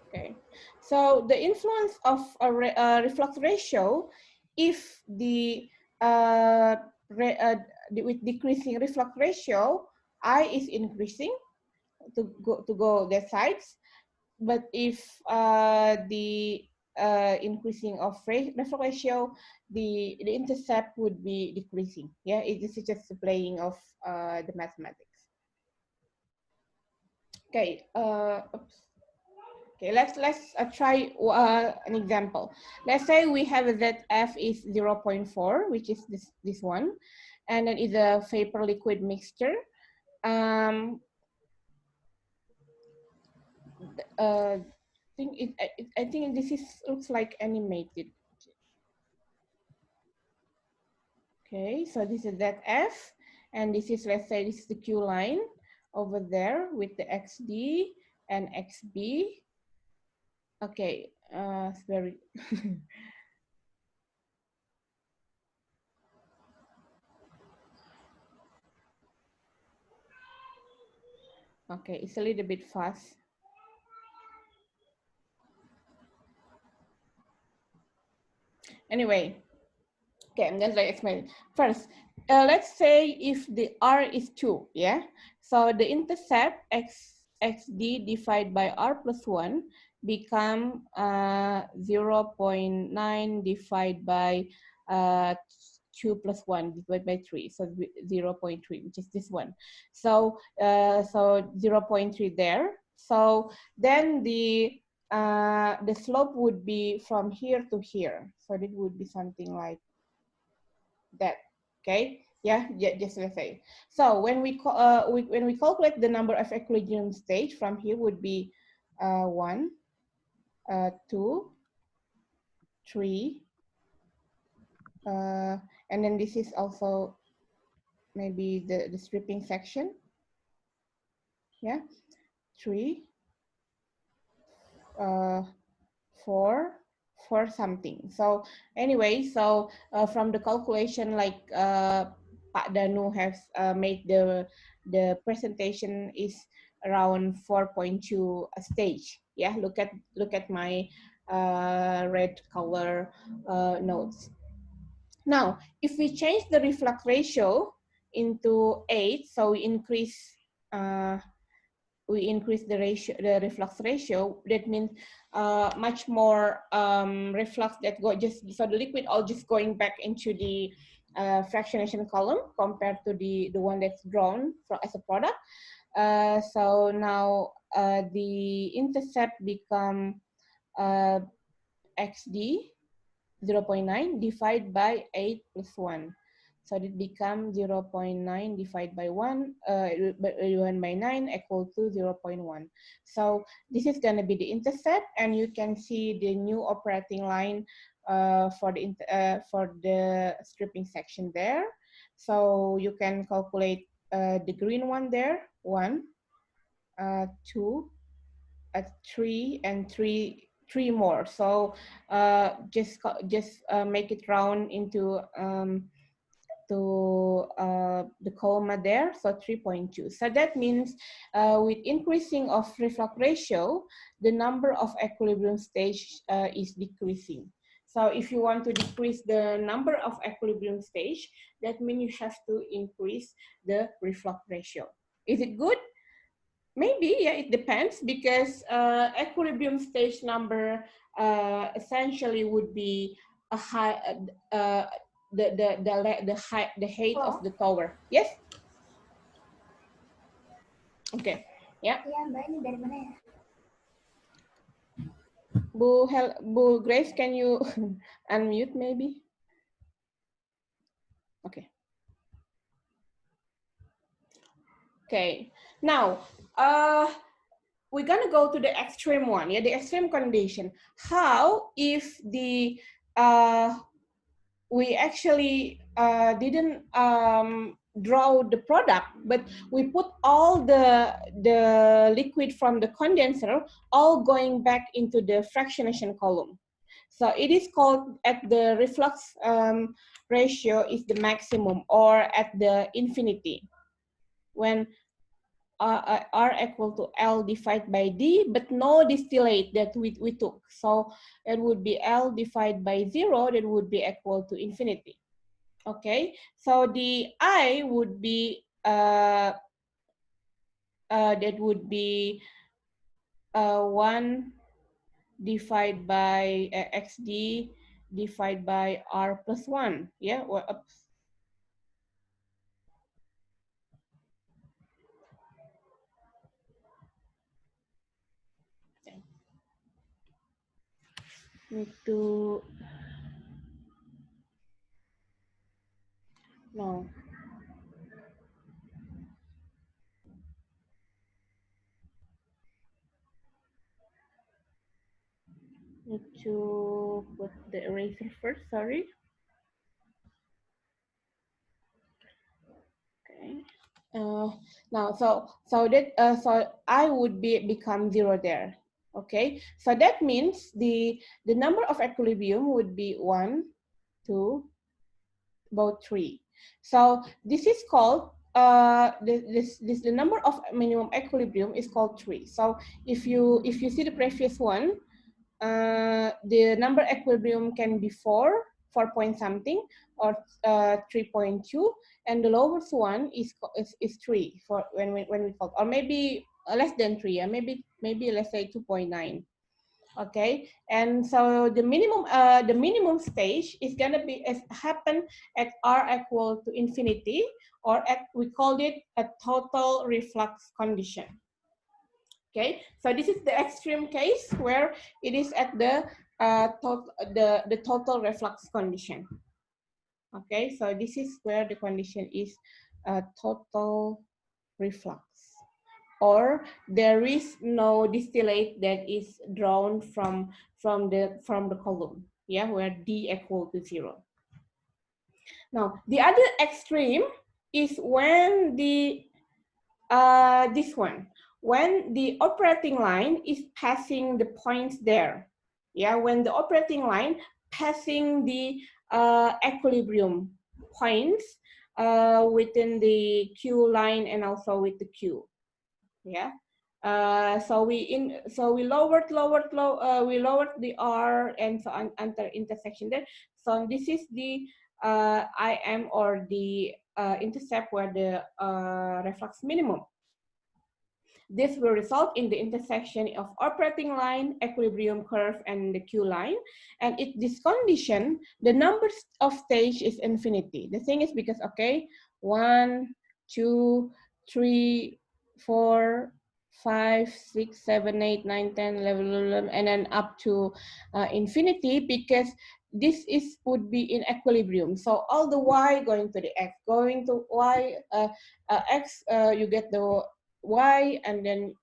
S1: Okay, so the influence of a reflux ratio, if with decreasing reflux ratio, I is increasing to go their sides, but if the increasing of reflow ratio, the intercept would be decreasing. Yeah, it is just the playing of the mathematics. Okay, oops. Okay, let's try an example. Let's say we have a ZF is 0.4, which is this one, and then is a vapor liquid mixture. I think this looks like animated. Okay, so this is ZF, and this is, let's say, this is the Q line over there with the XD and XB. Okay, it's very okay, it's a little bit fast. Anyway, okay, I'm gonna explain. First, let's say if the R is 2, yeah? So the intercept XD divided by R plus 1 become 0.9 divided by 2 plus 1 divided by 3, so 0.3, which is this one. So, so 0.3 there. So then the slope would be from here to here. So it would be something like that. Okay, yeah, just let's say. So when we calculate the number of equilibrium stage from here would be 1, 2, 3, and then this is also maybe the stripping section. Yeah, 3, 4 something. So anyway, so from the calculation, like Pak Danu has made the presentation is around 4.2 a stage. Yeah, look at my red color notes. Now, if we change the reflux ratio into 8, so we increase the ratio, the reflux ratio. That means much more reflux that go just, so the liquid all just going back into the fractionation column compared to the one that's drawn as a product. So now the intercept become XD 0.9 divided by 8 plus 1. So it becomes 0.9 divided by 1, 1 by 9 equal to 0.1. So this is going to be the intercept, and you can see the new operating line for the stripping section there. So you can calculate the green one there, 1, 2, 3, and 3 more. So just make it round into the comma there, so 3.2. So that means with increasing of reflux ratio, the number of equilibrium stage is decreasing. So if you want to decrease the number of equilibrium stage, that means you have to increase the reflux ratio. Is it good? Maybe, yeah, it depends, because equilibrium stage number essentially would be a high, the height of the tower. Yes. Okay. Yeah.
S7: Ya, Mbak, ini dari mana ya?
S1: Bu Grace, can you unmute maybe? Okay. Okay. Now, we're gonna go to the extreme one. Yeah, the extreme condition. How if the we actually didn't draw the product, but we put all the liquid from the condenser all going back into the fractionation column. So it is called at the reflux ratio is the maximum, or at the infinity, when R equal to L divided by D, but no distillate that we took. So it would be L divided by 0, that would be equal to infinity. Okay, so the I would be, that would be 1 divided by xd divided by r plus 1. Yeah, or need to no. Need to put the eraser first, sorry. Okay. Now, so I would become 0 there. Okay. So that means the number of equilibrium would be 1, 2, about 3. So this is called the number of minimum equilibrium is called 3. So if you see the previous one, the number equilibrium can be 4 point something, or 3.2, and the lowest one is 3 for when we call, or maybe less than 3, yeah, maybe let's say 2.9. Okay, and so the minimum stage is gonna be happen at r equal to infinity, or we called it a total reflux condition. Okay, so this is the extreme case where it is at the total reflux condition. Okay, so this is where the condition is total reflux, or there is no distillate that is drawn from the column. Yeah, where d equal to 0. Now the other extreme is when the this one, when the operating line is passing the points there. Yeah, when the operating line passing the equilibrium points within the Q line and also with the Q. Yeah. So we lowered the R and so on under intersection there. So this is the IM, or the intercept where the reflux minimum. This will result in the intersection of operating line, equilibrium curve, and the Q line. And at this condition, the number of stage is infinity. The thing is because, okay, 1, 2, 3, 4, 5, 6, 7, 8, 9, 10, 11, and then up to infinity, because this would be in equilibrium. So all the y going to the x, going to y, x, you get the y, and then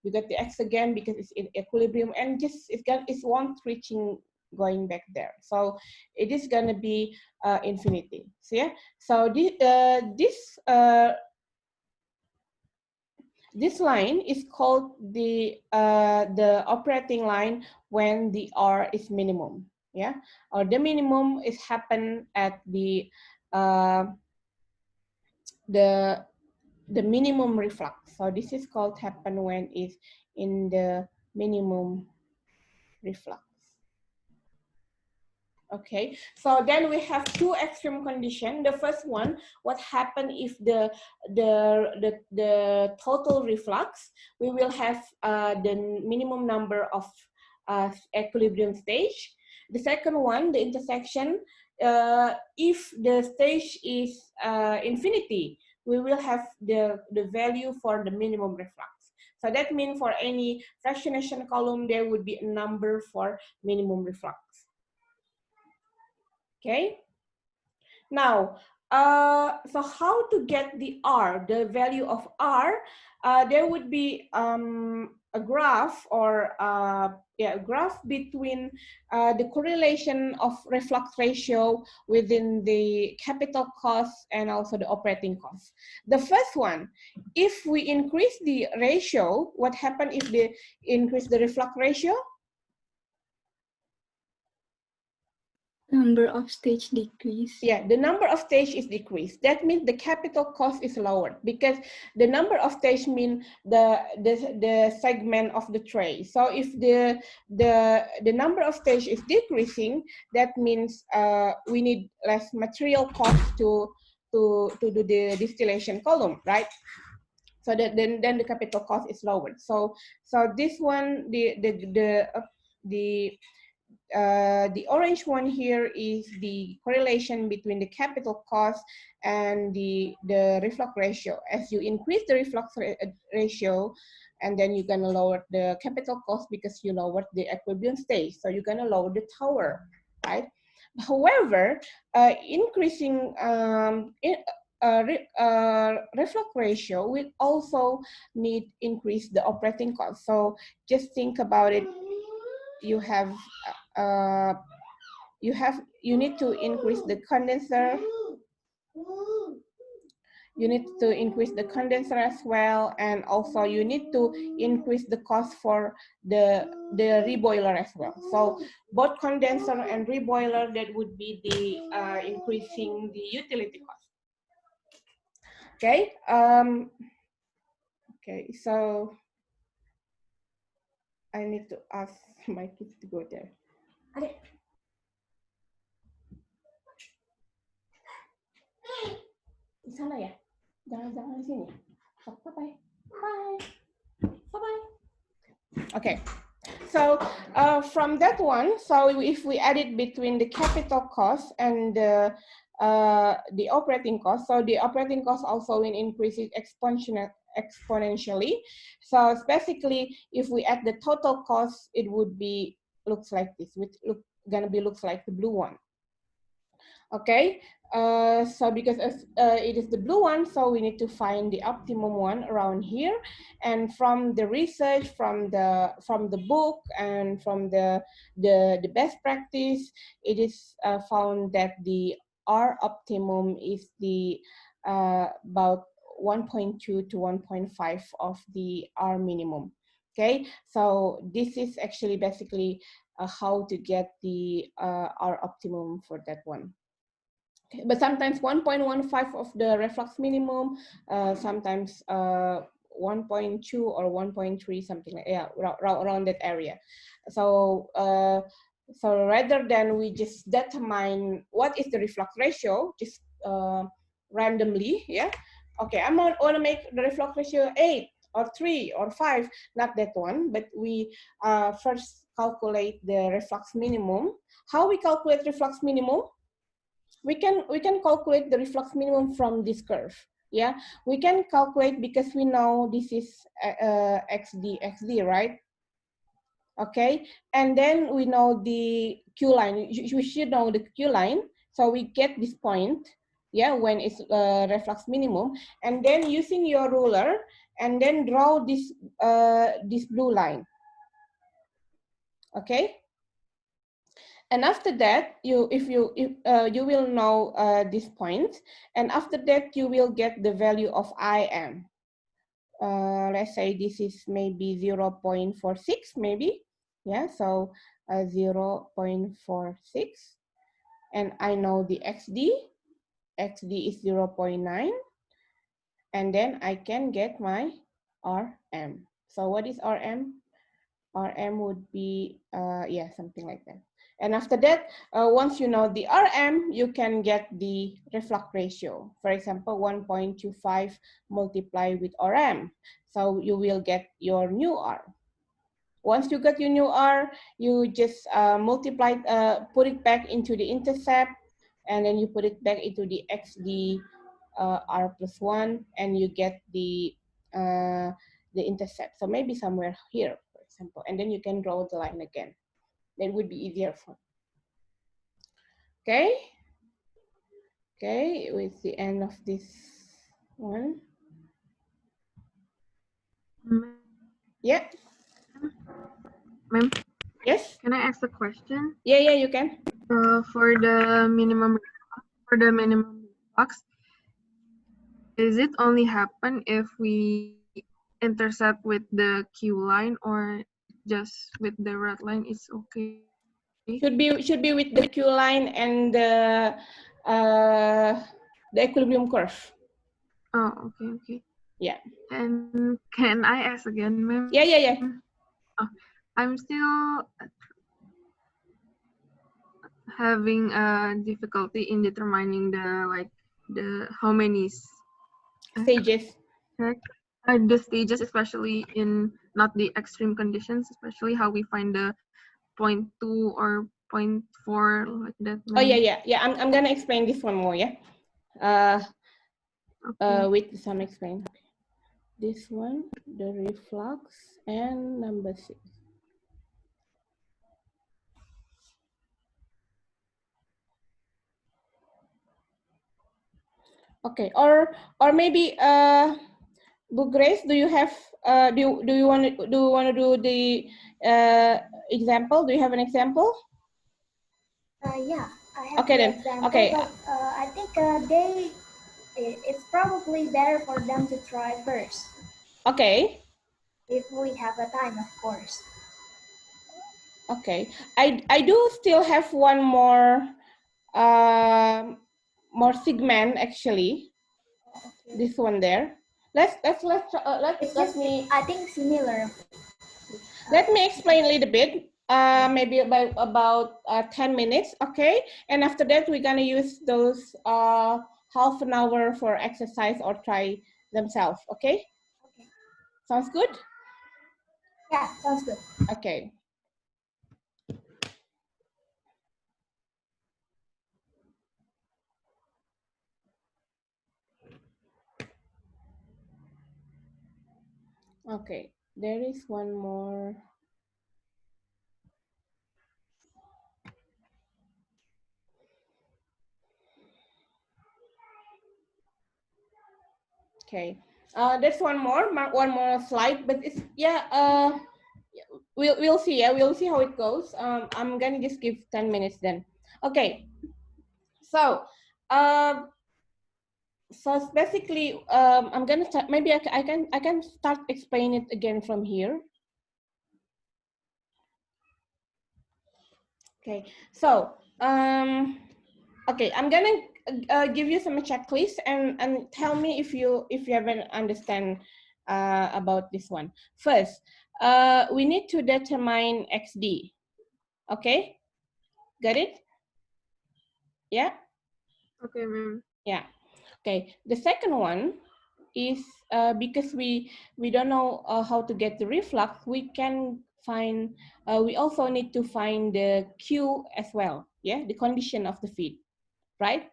S1: you get the x again because it's in equilibrium, and just it won't reaching going back there. So it is gonna be infinity. So yeah. So this line is called the operating line when the R is minimum. Yeah, or the minimum is happen at the minimum reflux. So this is called happen when it's in the minimum reflux. Okay, so then we have two extreme conditions. The first one, what happened if the total reflux, we will have the minimum number of equilibrium stage. The second one, the intersection, if the stage is infinity, we will have the value for the minimum reflux. So that means for any fractionation column, there would be a number for minimum reflux. Okay. Now, so how to get the R, the value of R? There would be a graph, or a graph between the correlation of reflux ratio within the capital cost and also the operating cost. The first one, if we increase the ratio, what happens if they increase the reflux ratio?
S6: Number of stage decrease.
S1: Yeah, the number of stage is decreased. That means the capital cost is lowered, because the number of stage mean the segment of the tray. So if the number of stage is decreasing, that means we need less material cost to do the distillation column, right? So that then the capital cost is lowered. So this one, the orange one here is the correlation between the capital cost and the reflux ratio. As you increase the reflux ratio, and then you're gonna lower the capital cost because you lowered the equilibrium state. So you're gonna lower the tower, right? However, increasing reflux ratio will also need increase the operating cost. So just think about it. You have you need to increase the condenser. You need to increase the condenser as well, and also you need to increase the cost for the reboiler as well. So both condenser and reboiler, that would be the increasing the utility cost. Okay. Okay. So I need to ask my kids to go there. Di sana ya? Jangan di sini. Bye-bye. Bye. Bye-bye. Okay. So from that one, so if we add it between the capital cost and the operating cost, so the operating cost also will increase it exponentially. So basically, if we add the total cost, it would be looks like this, which looks like the blue one. Okay, so because it is the blue one, so we need to find the optimum one around here. And from the research, from the book, and from the best practice, it is found that the R optimum is the about 1.2 to 1.5 of the R minimum. Okay, so this is actually basically how to get the R optimum for that one. But sometimes 1.15 of the reflux minimum, sometimes 1.2 or 1.3, something like, yeah, around that area. So so rather than we just determine what is the reflux ratio, just randomly, yeah. Okay, I'm want to make the reflux ratio 8 or 3 or 5, not that one, but we first calculate the reflux minimum. How we calculate reflux minimum? We can calculate the reflux minimum from this curve. Yeah, we can calculate because we know this is xd, right? Okay, and then we know the Q line. We should know the Q line, so we get this point. Yeah, when it's reflux minimum, and then using your ruler, and then draw this this blue line. Okay. And after that, you will know this point, and after that you will get the value of IM. Let's say this is maybe 0.46, maybe, yeah. So 0.46, and I know the XD. XD is 0.9, and then I can get my RM. So what is RM? RM would be yeah, something like that. And after that, once you know the RM, you can get the reflux ratio. For example, 1.25 multiplied with RM. So you will get your new R. Once you get your new R, you just multiply, put it back into the intercept, and then you put it back into the XD R plus 1, and you get the intercept. So maybe somewhere here, for example, and then you can draw the line again. That would be easier for. Okay. Okay, with the end of this one. Yeah.
S2: Ma'am,
S1: Yes.
S2: can I ask a question?
S1: Yeah, you can.
S2: For the minimum box, is it only happen if we intercept with the Q line, or just with the red line is okay?
S1: Should be with the Q line and the equilibrium curve.
S2: Oh, okay.
S1: Yeah.
S2: And can I ask again, ma'am?
S1: Yeah.
S2: Oh, I'm still having a difficulty in determining the how many
S1: stages.
S2: The stages, especially in not the extreme conditions, especially how we find the 0.2 or 0.4 like that.
S1: Oh yeah. I'm gonna explain this one more. Yeah.
S2: Okay.
S1: Wait, some explain. This one, the reflux, and number 6. Okay, or maybe Bu Grace, do you have do you want to do the example? Do you have an example?
S7: Yeah, I have
S1: Okay
S7: the
S1: then.
S7: example,
S1: Okay.
S7: but I think it's probably better for them to try first,
S1: Okay.
S7: if we have a time, of course.
S1: Okay. I do still have one more more segment actually.
S7: Okay.
S1: This one there. Let's
S7: It's
S1: let
S7: just,
S1: me
S7: I think, similar.
S1: let me explain a little bit. Maybe about 10 minutes, okay? And after that, we're gonna use those half an hour for exercise or try themselves, okay?
S7: Okay.
S1: Sounds good?
S7: Yeah, sounds good.
S1: Okay. Okay, there is one more. Okay, there's one more slide, but it's we'll see. Yeah, we'll see how it goes. I'm gonna just give 10 minutes then. Okay, so so it's basically I'm gonna start. Maybe I can start explain it again from here. Okay, so okay, I'm gonna give you some checklist and tell me if you haven't understand about this one. First, we need to determine XD. Okay, got it? Yeah.
S2: Okay, ma'am.
S1: Yeah. Okay. The second one is because we don't know how to get the reflux, we can find we also need to find the Q as well. Yeah, the condition of the feed, right?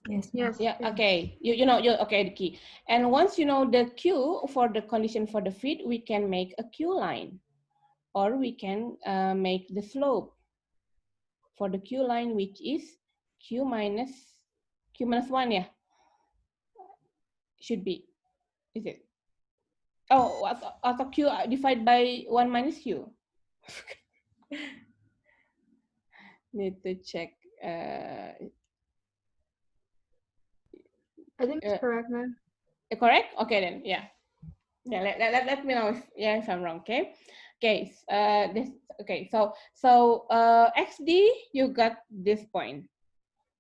S4: Yes.
S2: Yes.
S1: Yeah.
S2: yes.
S1: Okay. You know okay the key. And once you know the Q for the condition for the feed, we can make a Q line, or we can make the slope for the Q line, which is Q minus 1. Yeah, should be. Is it? Oh, atau Q divided by 1 minus Q. Need to check.
S2: I think it's correct, ma'am.
S1: Correct? Okay then, yeah. Yeah, let me know if I'm wrong, okay? Okay, okay, so XD, you got this point.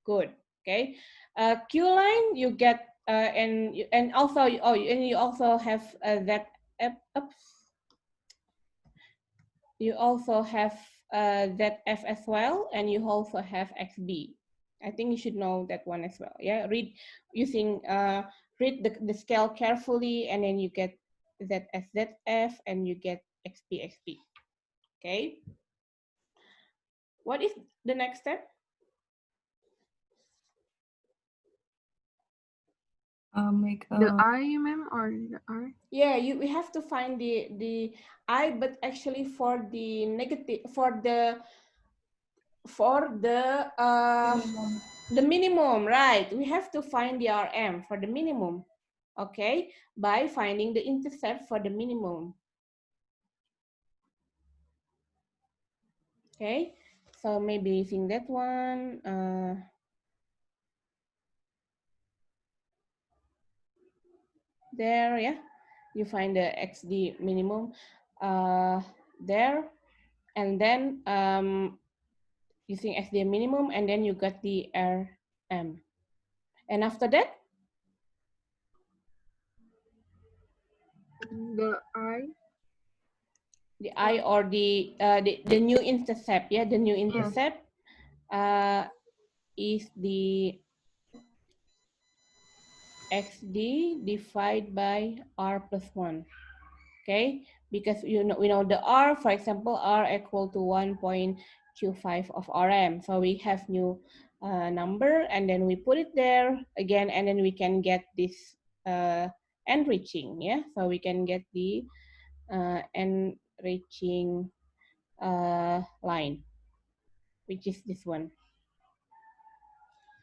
S1: Good, okay. Q line, you get, and also, and you also have that, you also have ZF as well, and you also have XB. I think you should know that one as well. Yeah, read the scale carefully, and then you get ZF, ZF, and you get XB, XB. Okay. What is the next step?
S4: Make
S2: The I, ma'am, or the R?
S1: Yeah, we have to find the I, but actually for the negative, for the
S7: Minimum.
S1: the minimum, right? We have to find the RM for the minimum, okay? By finding the intercept for the minimum. Okay, so maybe using that one. There, yeah, you find the XD minimum there, and then using XD minimum, and then you got the RM. And after that,
S2: The I.
S1: the I, or the new intercept, yeah, the new intercept is the xd divided by r plus 1. Okay, because we know the r, for example, r equal to 1.25 of rm. So we have new number, and then we put it there again, and then we can get this enriching. Yeah, so we can get the enriching line, which is this one.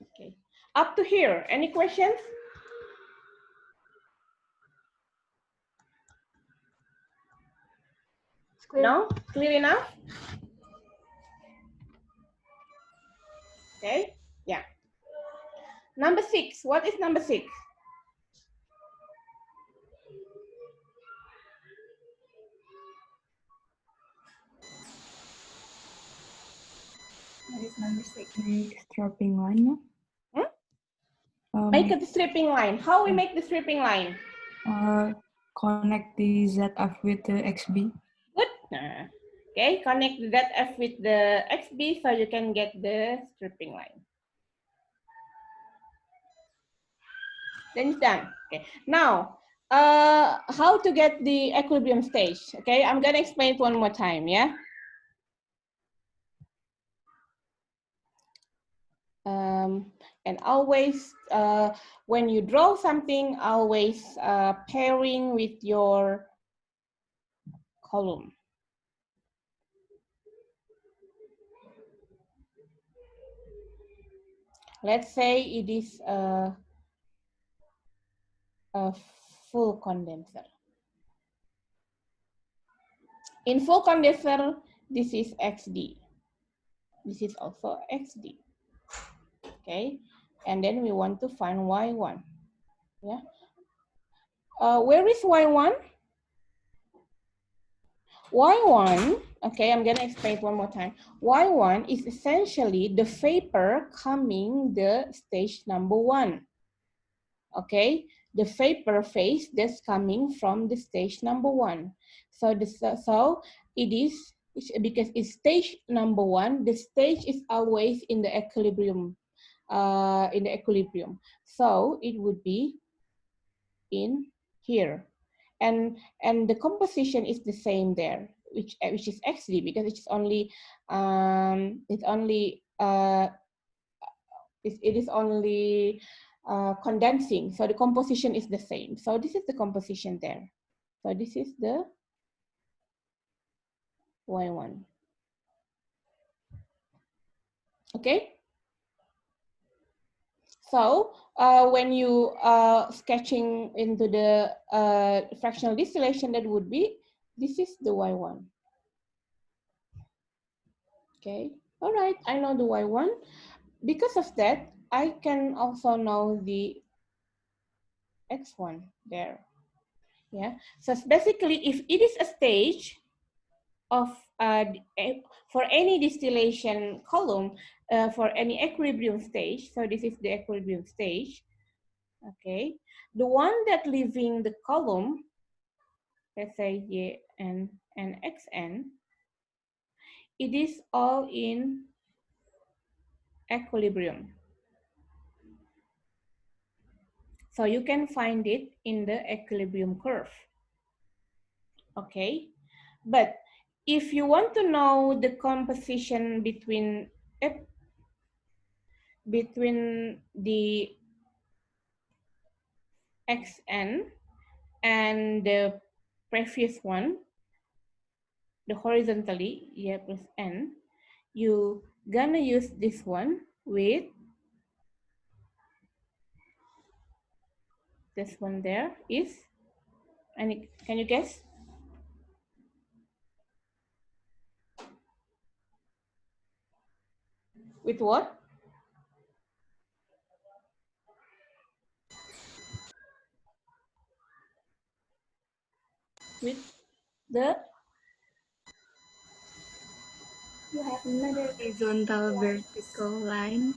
S1: Okay, up to here, any questions? No, clear enough? Okay, yeah. Number 6, what is number 6?
S5: What is number 6?
S4: Make stripping line, no?
S1: Make a stripping line. How we make the stripping line?
S4: Connect the ZF with the XB.
S1: Good. Okay, connect the ZF with the XB so you can get the stripping line. Then it's done. Okay. Now, how to get the equilibrium stage? Okay, I'm gonna explain it one more time. Yeah. And always, when you draw something, always pairing with your column. Let's say it is a full condenser. In full condenser, this is XD. This is also XD. Okay, and then we want to find Y1. Yeah. Where is Y1? Y1, okay, I'm gonna explain it one more time. Y1 is essentially the vapor coming the stage number 1. Okay, the vapor phase that's coming from the stage number 1. So it is, because it's stage number 1, the stage is always in the equilibrium. So it would be in here, and the composition is the same there, which is XD, because it is only condensing, so the composition is the same. So this is the composition there. So this is the Y1. Okay. So when you sketching into the fractional distillation, that would be, this is the Y1. Okay, all right, I know the Y1. Because of that, I can also know the X1 there. Yeah, so basically, if it is a stage of, for any distillation column, for any equilibrium stage, so this is the equilibrium stage, okay, the one that leaving the column, let's say yn and xn, it is all in equilibrium. So you can find it in the equilibrium curve. Okay, but if you want to know the composition between the xn and the previous one, the horizontally, plus n, you gonna use this one with this one there is, and can you guess? With what? With the,
S7: You have another
S6: Horizontal vertical line.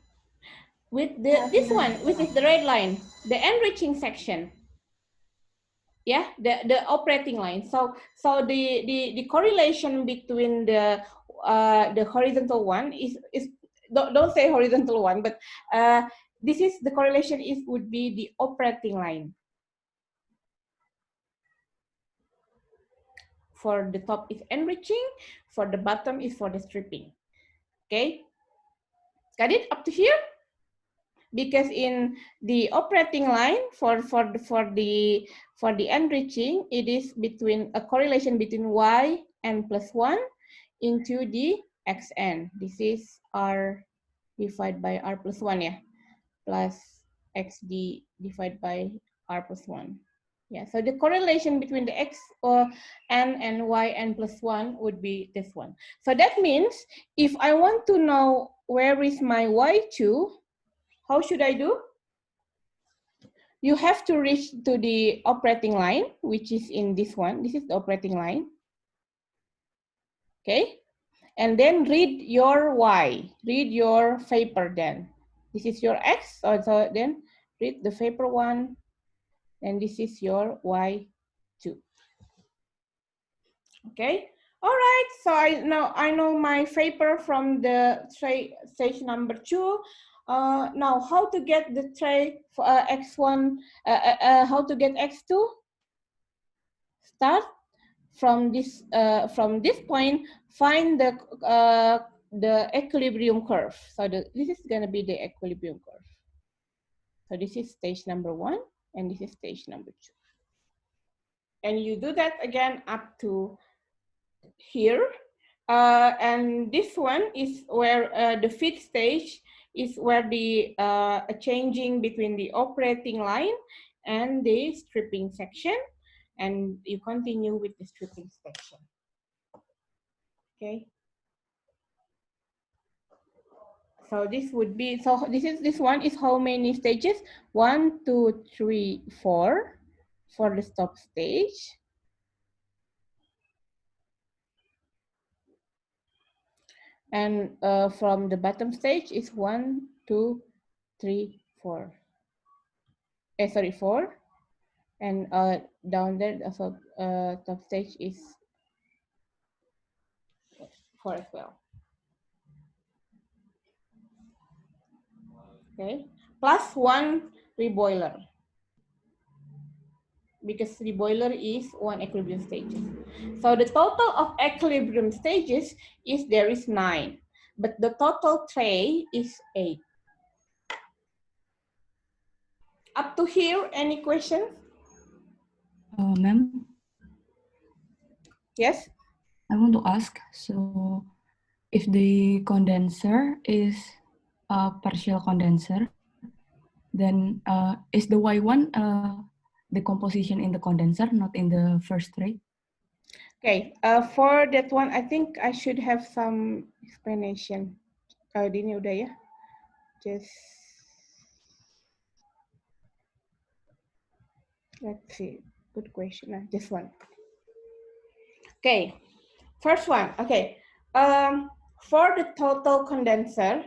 S1: with this one, which is the red line, the enriching section. Yeah, the operating line. So the correlation between the horizontal one is don't say horizontal one, but this is the correlation is would be the operating line. For the top is enriching, for the bottom is for the stripping. Okay, got it up to here? Because in the operating line for the enriching, it is between a correlation between yn plus 1 into the xn. This is r divided by r plus 1, yeah, plus xd divided by r plus 1. Yeah, so the correlation between the n and yn plus 1 would be this one. So that means if I want to know where is my y2, how should I do? You have to reach to the operating line, which is in this one. This is the operating line. Okay. And then read your y, read your vapor then. This is your x, so then read the vapor one, and this is your y2. Okay. All right, so I know my vapor from the stage number 2. Now, how to get the tray for x1? How to get x2? Start from this point. Find the equilibrium curve. So this is going to be the equilibrium curve. So this is stage number 1, and this is stage number 2. And you do that again up to here. And this one is where the fifth stage is where the changing between the operating line and the stripping section, and you continue with the stripping section. Okay. So this would be, so this one is how many stages? 1, 2, 3, 4 for the stop stage. And from the bottom stage is 1, 2, 3, 4. Sorry, 4. And down there, also top stage is 4 as well. Okay, plus 1 reboiler, because reboiler is 1 equilibrium stage. So the total of equilibrium stages is there is 9, but the total tray is 8. Up to here, any questions?
S4: Ma'am,
S1: Yes.
S4: I want to ask, so if the condenser is a partial condenser, then is the Y1 the composition in the condenser, not in the first tray?
S1: Okay, for that one, I think I should have some explanation. Ini udah ya. Just let's see. Good question. This one. Okay, first one. Okay, for the total condenser.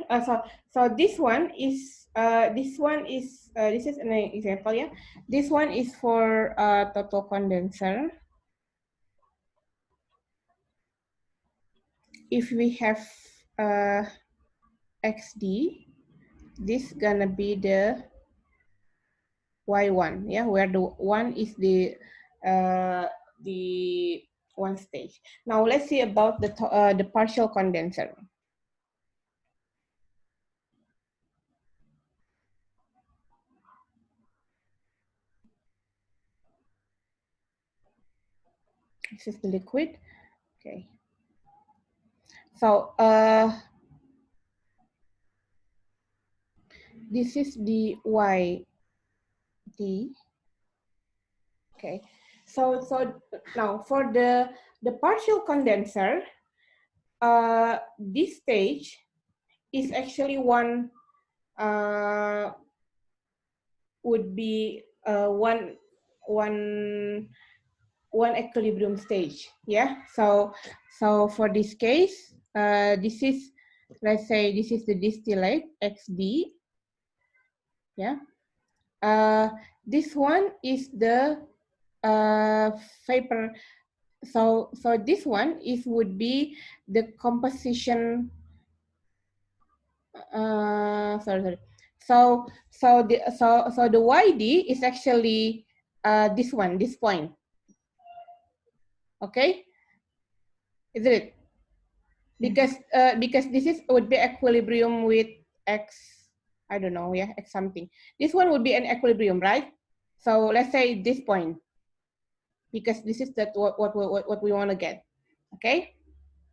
S1: So this one is this is an example. Yeah, this one is for total condenser. If we have XD, this gonna be the Y1, yeah, where the 1 is the one stage. Now let's see about the partial condenser. This is the liquid. Okay. So this is the YD. Okay. So now for the partial condenser, this stage is actually one would be one equilibrium stage. Yeah. So for this case, this is, let's say this is the distillate XD. Yeah. This one is the vapor. So this one is would be the composition. Sorry. So the YD is actually this one, this point. Okay, is it? Because this is would be equilibrium with X, I don't know, yeah, X something. This one would be an equilibrium, right? So let's say this point, because this is what we want to get. Okay,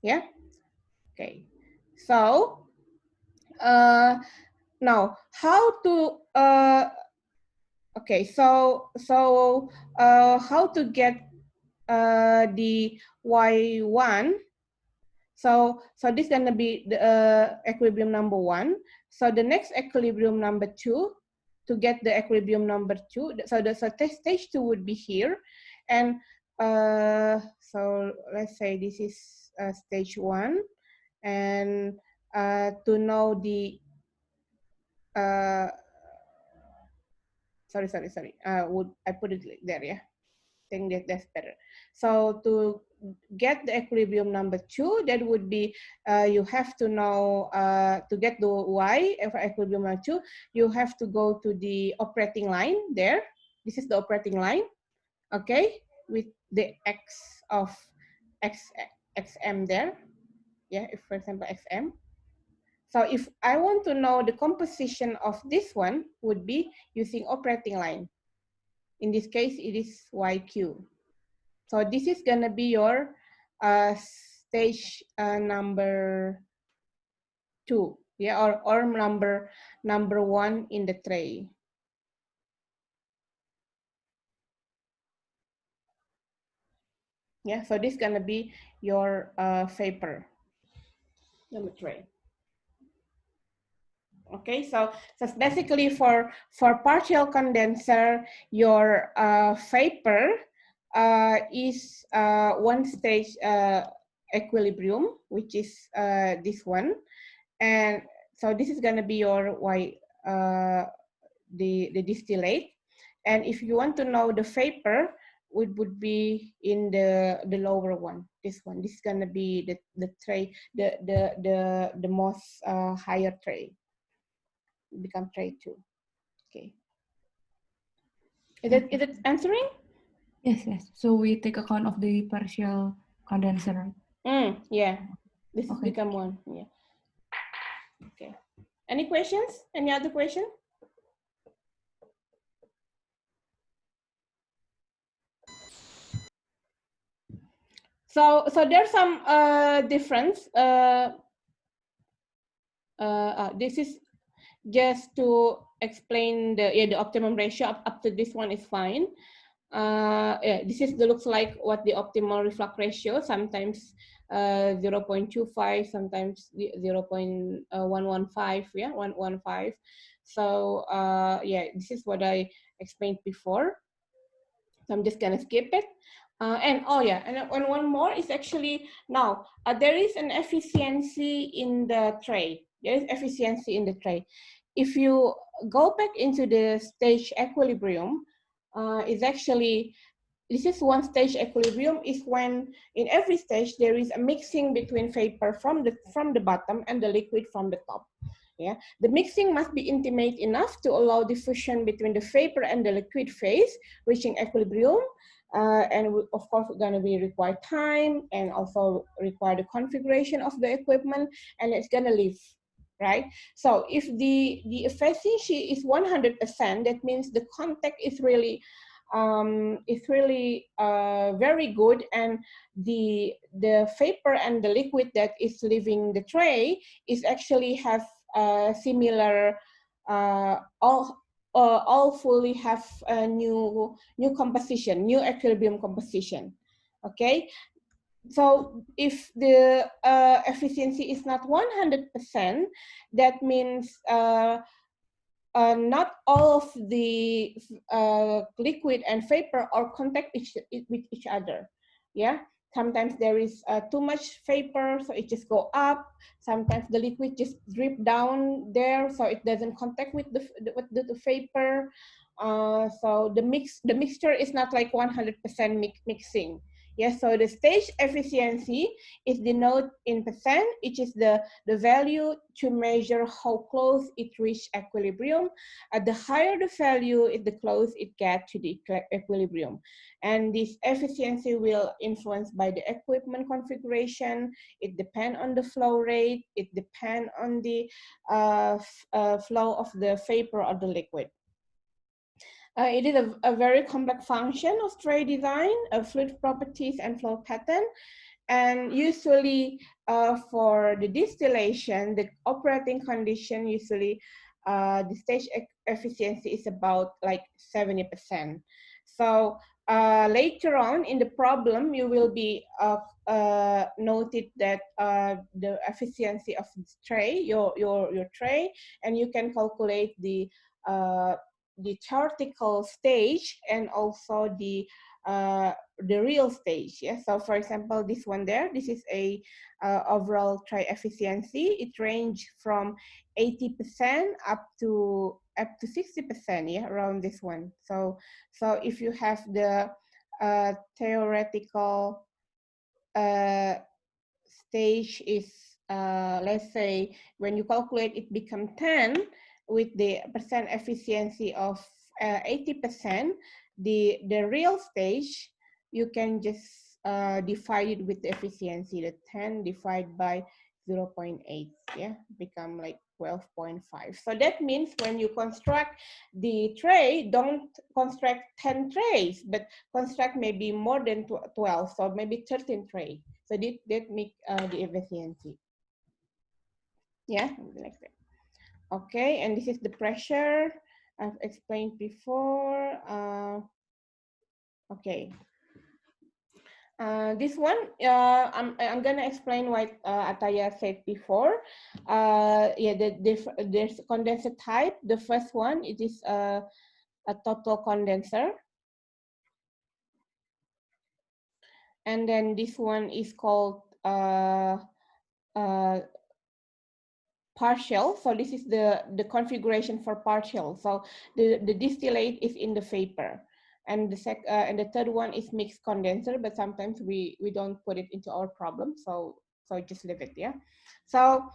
S1: yeah, okay. So now how to okay, so how to get the Y1. So this is gonna be the equilibrium number 1. So the next equilibrium number 2, to get the equilibrium number 2. So the stage 2 would be here, and so let's say this is stage 1, and to know the sorry. Would I put it there? Yeah, I think that's better. So to get the equilibrium number 2, that would be you have to know to get the Y for equilibrium number 2, you have to go to the operating line there. This is the operating line, okay, with the X of XM there. Yeah, if for example XM. So if I want to know the composition of this one, would be using operating line. In this case, it is YQ. So this is gonna be your stage number 2, yeah, or number 1 in the tray. Yeah, so this is gonna be your vapor number 3. Okay, so basically for partial condenser, your vapor is one stage equilibrium, which is this one, and so this is going to be your the distillate, and if you want to know the vapor, it would be in the lower one. This one, this is going to be the tray, the most higher tray. Become tray 2. Okay. Is it answering?
S4: Yes. So we take account of the partial condenser.
S1: Yeah. This is become 1. Yeah. Okay. Any questions? Any other question? So there's some difference. This is just to explain the optimum ratio. Up to this one is fine. Yeah, this is looks like what the optimal reflux ratio. Sometimes 0.25, sometimes 0.115. Yeah, 115. So yeah, this is what I explained before. So I'm just gonna skip it. And oh yeah, and one more is actually now there is an efficiency in the tray. There is efficiency in the tray. If you go back into the stage equilibrium, is actually this is one stage equilibrium is when in every stage there is a mixing between vapor from the bottom and the liquid from the top. Yeah, the mixing must be intimate enough to allow diffusion between the vapor and the liquid phase, reaching equilibrium. And of course, we're going to be require time and also require the configuration of the equipment, and it's going to live, right? So if the efficiency is 100%, that means the contact is really very good, and the vapor and the liquid that is leaving the tray is actually have similar all fully have a new composition, new equilibrium composition. Okay, so if the efficiency is not 100%, that means not all of the liquid and vapor are contact with each other. Yeah, sometimes there is too much vapor, so it just go up. Sometimes the liquid just drip down there, so it doesn't contact with the vapor. So the mixture is not like 100% mixing. Yes, so the stage efficiency is denoted in percent, which is the value to measure how close it reach equilibrium. The higher the value is the close it get to the equilibrium. And this efficiency will influenced by the equipment configuration. It depends on the flow rate. It depends on the flow of the vapor or the liquid. It is a very complex function of tray design, fluid properties, and flow pattern. And usually for the distillation, the operating condition, usually the stage efficiency is about like 70%. So later on in the problem, you will be noted that the efficiency of the tray, your tray, and you can calculate the theoretical stage and also the real stage. Yeah. So for example, this one there, this is a overall tray efficiency. It range from 80% up to 60%. Yeah, around this one. So if you have the theoretical stage is let's say when you calculate it become 10 with the percent efficiency of 80%, the real stage you can just divide it with the efficiency, the 10 divided by 0.8, yeah, become like 12.5. So that means when you construct the tray, don't construct 10 trays, but construct maybe more than 12, so maybe 13 trays. So that make the efficiency. Yeah, like that. Okay, and this is the pressure I've explained before. Okay. This one, I'm gonna explain what Ataya said before. Yeah, there's condenser type. The first one, it is a total condenser. And then this one is called partial. So this is the configuration for partial. So the distillate is in the vapor. And the third one is mixed condenser, but sometimes we don't put it into our problem. So just leave it, yeah. So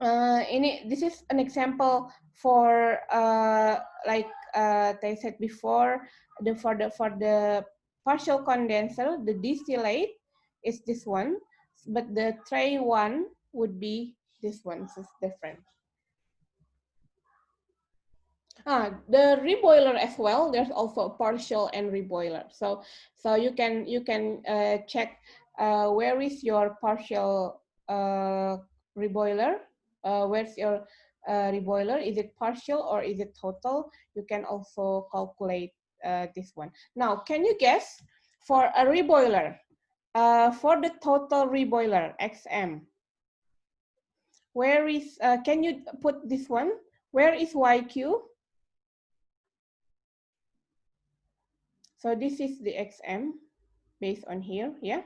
S1: this is an example for like I said before, for the partial condenser, the distillate is this one, but the tray one would be this one. So it's different. The reboiler as well. There's also a partial and reboiler. So you can check where is your partial reboiler. Where's your reboiler? Is it partial or is it total? You can also calculate this one. Now, can you guess for a reboiler, for the total reboiler XM? Where is? Can you put this one? Where is YQ? So this is the XM based on here, yeah.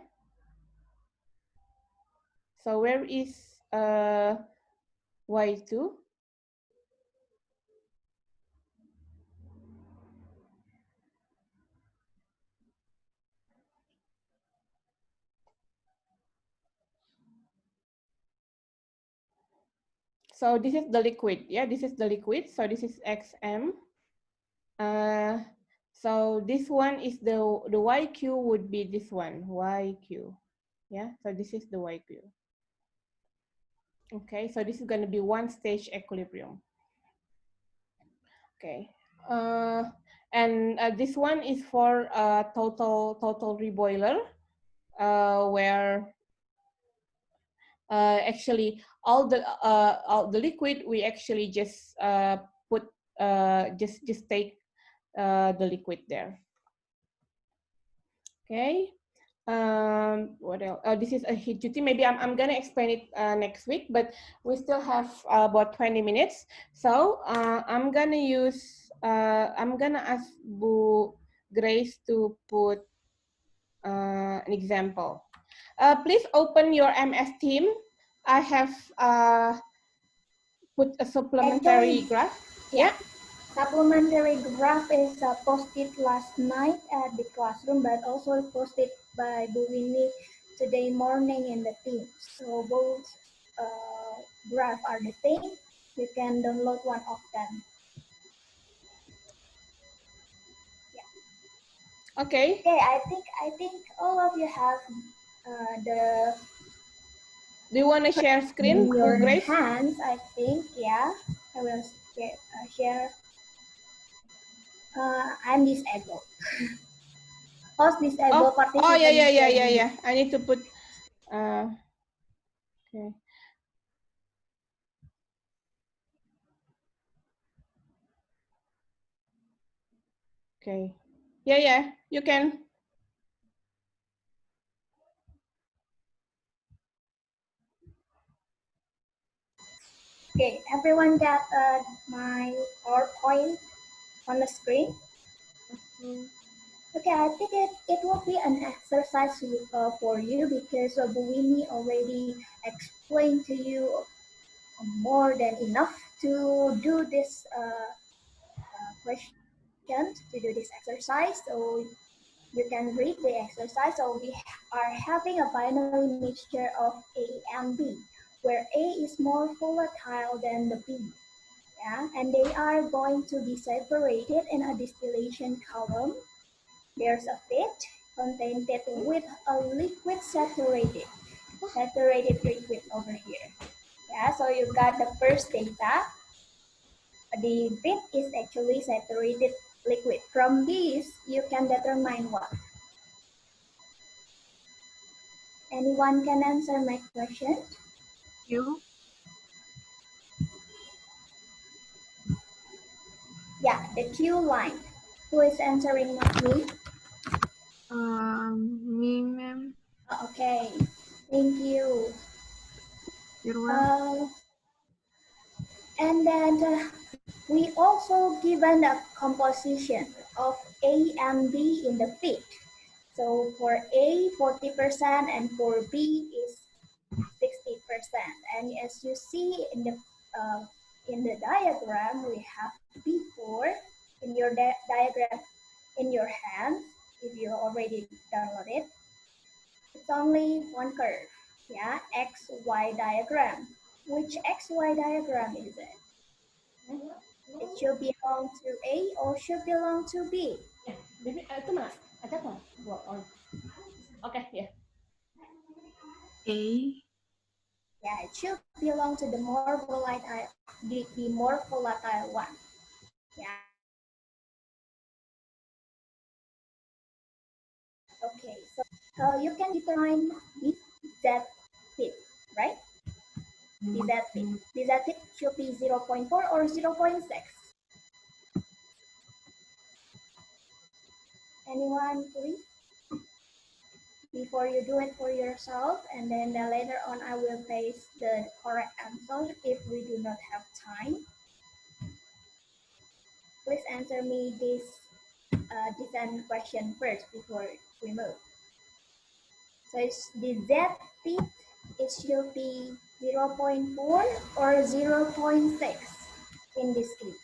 S1: So where is Y2? So this is the liquid, yeah, this is the liquid. So this is XM. So this one is the YQ would be this one, YQ. Yeah, so this is the YQ. Okay, so this is going to be one stage equilibrium. Okay, and this one is for total reboiler, where actually all the liquid we actually just put just take the liquid there. Okay. What else? This is a heat duty. Maybe I'm gonna explain it next week, but we still have about 20 minutes. So I'm gonna ask Bu Grace to put an example. Please open your MS Team. I have put a supplementary graph.
S7: Yeah. Supplementary graph is posted last night at the classroom, but also posted by Buwini today morning in the team. So both graph are the same. You can download one of them. Yeah.
S1: Okay.
S7: Okay, I think all of you have the
S1: Do you want to share screen,
S7: in your
S1: Grace?
S7: hands. I think, yeah. I will share. I'm disabled. Host disabled participant.
S1: Oh, yeah. I need to put. Okay. Okay. Yeah. You can.
S7: Okay, everyone got my PowerPoint on the screen? Okay, I think it will be an exercise for you because Buwini already explained to you more than enough to do this question, to do this exercise. So you can read the exercise. So we are having a binary mixture of A and B, where A is more volatile than the B. Yeah, and they are going to be separated in a distillation column. There's a pit contained with a liquid saturated liquid over here. Yeah, so you got the first data. The pit is actually saturated liquid. From this, you can determine what? Anyone can answer my question?
S2: You?
S7: Yeah, the Q line. Who is answering me?
S2: Me, ma'am.
S7: Okay, thank you.
S2: You're welcome.
S7: And then we also given a composition of A and B in the pit. So for A, 40%, and for B is 60%. And as you see in the diagram, we have B4 in your diagram in your hand. If you already downloaded, it's only one curve. Yeah, XY diagram. Which XY diagram is it? It should belong to A or should belong to B?
S1: Itu mana? Acak mana? Okay, yeah.
S6: A.
S7: Yeah, it should belong to the more volatile, the more volatile one. Yeah. Okay, so you can determine the Z pit, right? The Z pit. The Z pit should be 0.4 or 0.6. Anyone, please? Before you do it for yourself, and then later on I will paste the correct answer if we do not have time. Please answer me this design question first before we move. So it's the Z pit, it should be 0.4 or 0.6 in this case.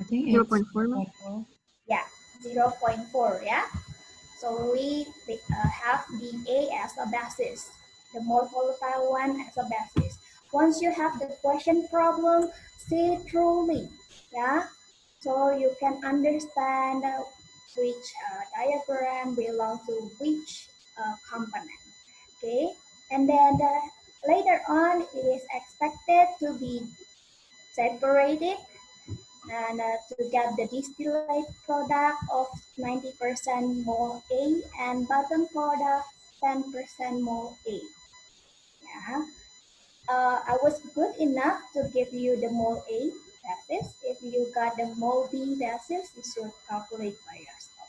S4: I think
S2: 0.4.
S7: Yeah, 0.4, yeah. So we have the A as a basis, the more volatile one as a basis. Once you have the question problem, see it truly, yeah. So you can understand which diagram belong to which component, okay. And then later on, it is expected to be separated and to get the distillate product of 90% mole A and bottom product 10% mole A. Yeah. I was good enough to give you the mole A basis. If you got the mole B basis, you should calculate by yourself.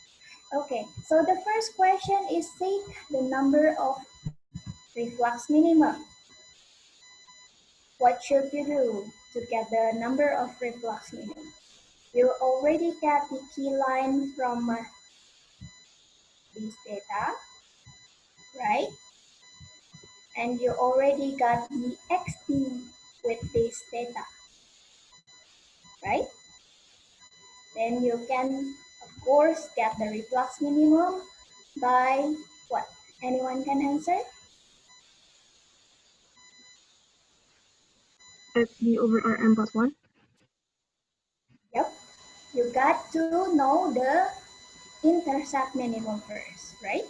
S7: Okay, so the first question is seek the number of reflux minimum. What should you do to get the number of reflux minimum? You already get the key line from this data, right? And you already got the XT with this data, right? Then you can, of course, get the reflux minimum by what? Anyone can answer?
S2: FD over RM plus 1.
S7: Yep. You got to know the intercept minimum first, right?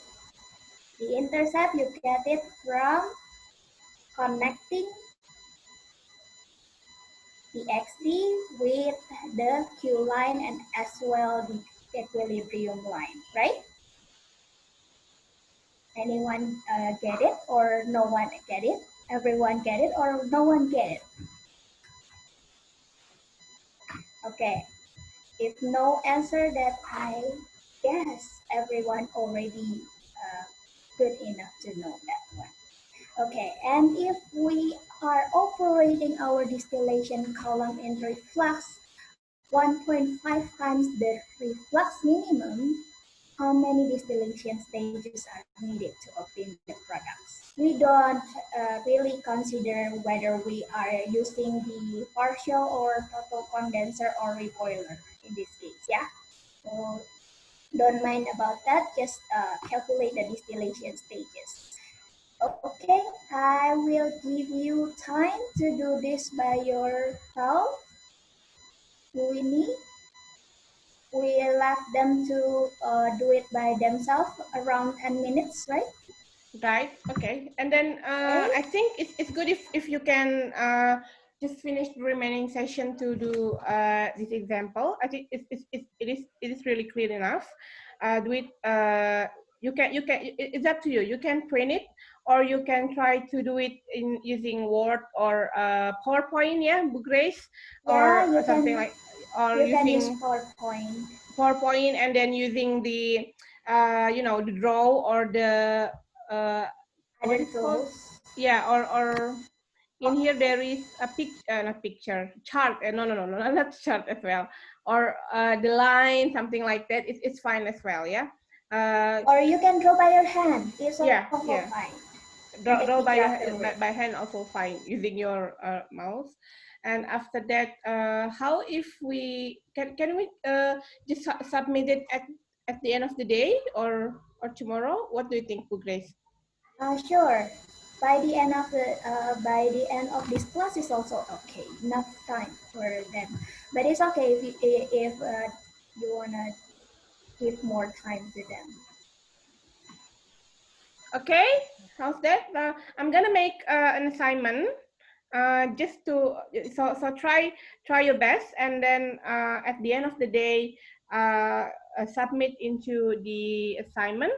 S7: The intercept, you get it from connecting the XD with the Q line and as well the equilibrium line, right? Anyone get it or no one get it? Everyone get it or no one get it? Okay, if no answer that I guess everyone already good enough to know that one. Okay, and if we are operating our distillation column in reflux 1.5 times the reflux minimum, how many distillation stages are needed to obtain the products? We don't really consider whether we are using the partial or total condenser or reboiler in this case, yeah? So don't mind about that, just calculate the distillation stages. Okay, I will give you time to do this by yourself. We left them to do it by themselves around 10 minutes, right?
S1: Right. Okay. And then I think it's good if you can just finish the remaining session to do this example. I think it is really clear enough. Do it. It's up to you. You can print it, or you can try to do it in using Word or PowerPoint. Yeah, Grace, or
S7: Yeah,
S1: something like, or
S7: you can use
S1: using
S7: PowerPoint.
S1: and then using the the draw or the what
S7: Other
S1: is called,
S7: tools.
S1: yeah, or in here there is a not picture, chart, no, not chart as well, or the line, something like that. It's fine as well, yeah.
S7: Or you can draw by your hand. It's
S1: Yeah,
S7: also
S1: yeah.
S7: fine.
S1: Draw by
S7: Exactly.
S1: by hand also fine, using your mouse. And after that, how if we can we just submit it at the end of the day, or tomorrow? What do you think, Grace?
S7: Sure. By the end of this class is also okay. Enough time for them. But it's okay if you wanna give more time to them.
S1: Okay, how's that? I'm gonna make an assignment just to so try your best, and then at the end of the day submit into the assignment.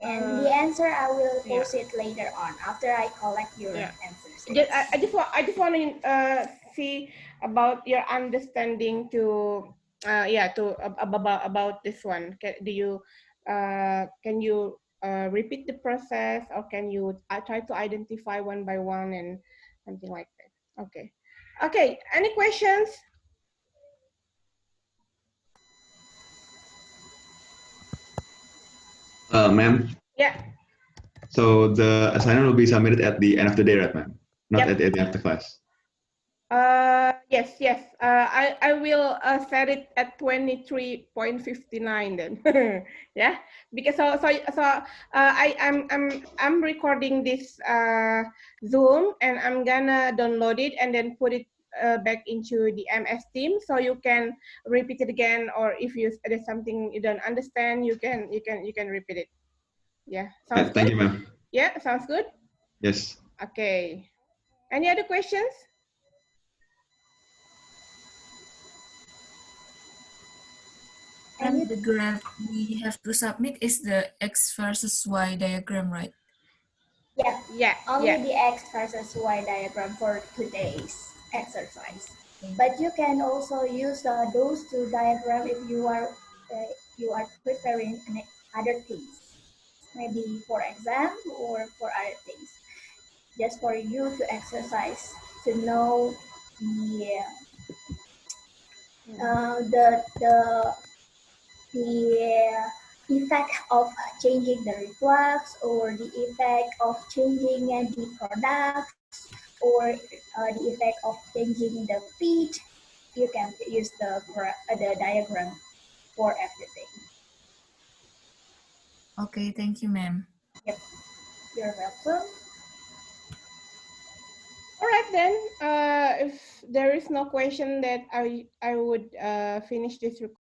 S7: And the answer I will
S1: Yeah.
S7: post it later on after I collect your answers.
S1: I just want to see about your understanding to about this one. Can you repeat the process, or can you try to identify one by one and something like that? Okay, any questions?
S8: Ma'am,
S1: Yeah.
S8: so the assignment will be submitted at the end of the day, right, ma'am? Not
S1: Yep.
S8: at the end of the class.
S1: Yes. I will set it at 23.59 then. Yeah, because I'm recording this Zoom, and I'm gonna download it and then put it back into the MS Team, so you can repeat it again, or if there's something you don't understand, you can repeat it. Yeah, sounds
S8: Thank
S1: good.
S8: you, ma'am.
S1: Yeah, sounds good.
S8: Yes.
S1: Okay. Any other questions?
S5: And the graph we have to submit is the X versus Y diagram, right?
S7: Yeah. Only the X versus Y diagram for today's exercise. But you can also use those two diagrams if you are preparing other things, maybe for exam or for other things. Just for you to exercise to know the effect of changing the reflux, or the effect of changing the products, or the effect of changing the feed you can use the diagram for everything.
S5: Okay, thank you, ma'am.
S7: Yep, you're welcome.
S1: All right then. If there is no question, that I would finish this recording.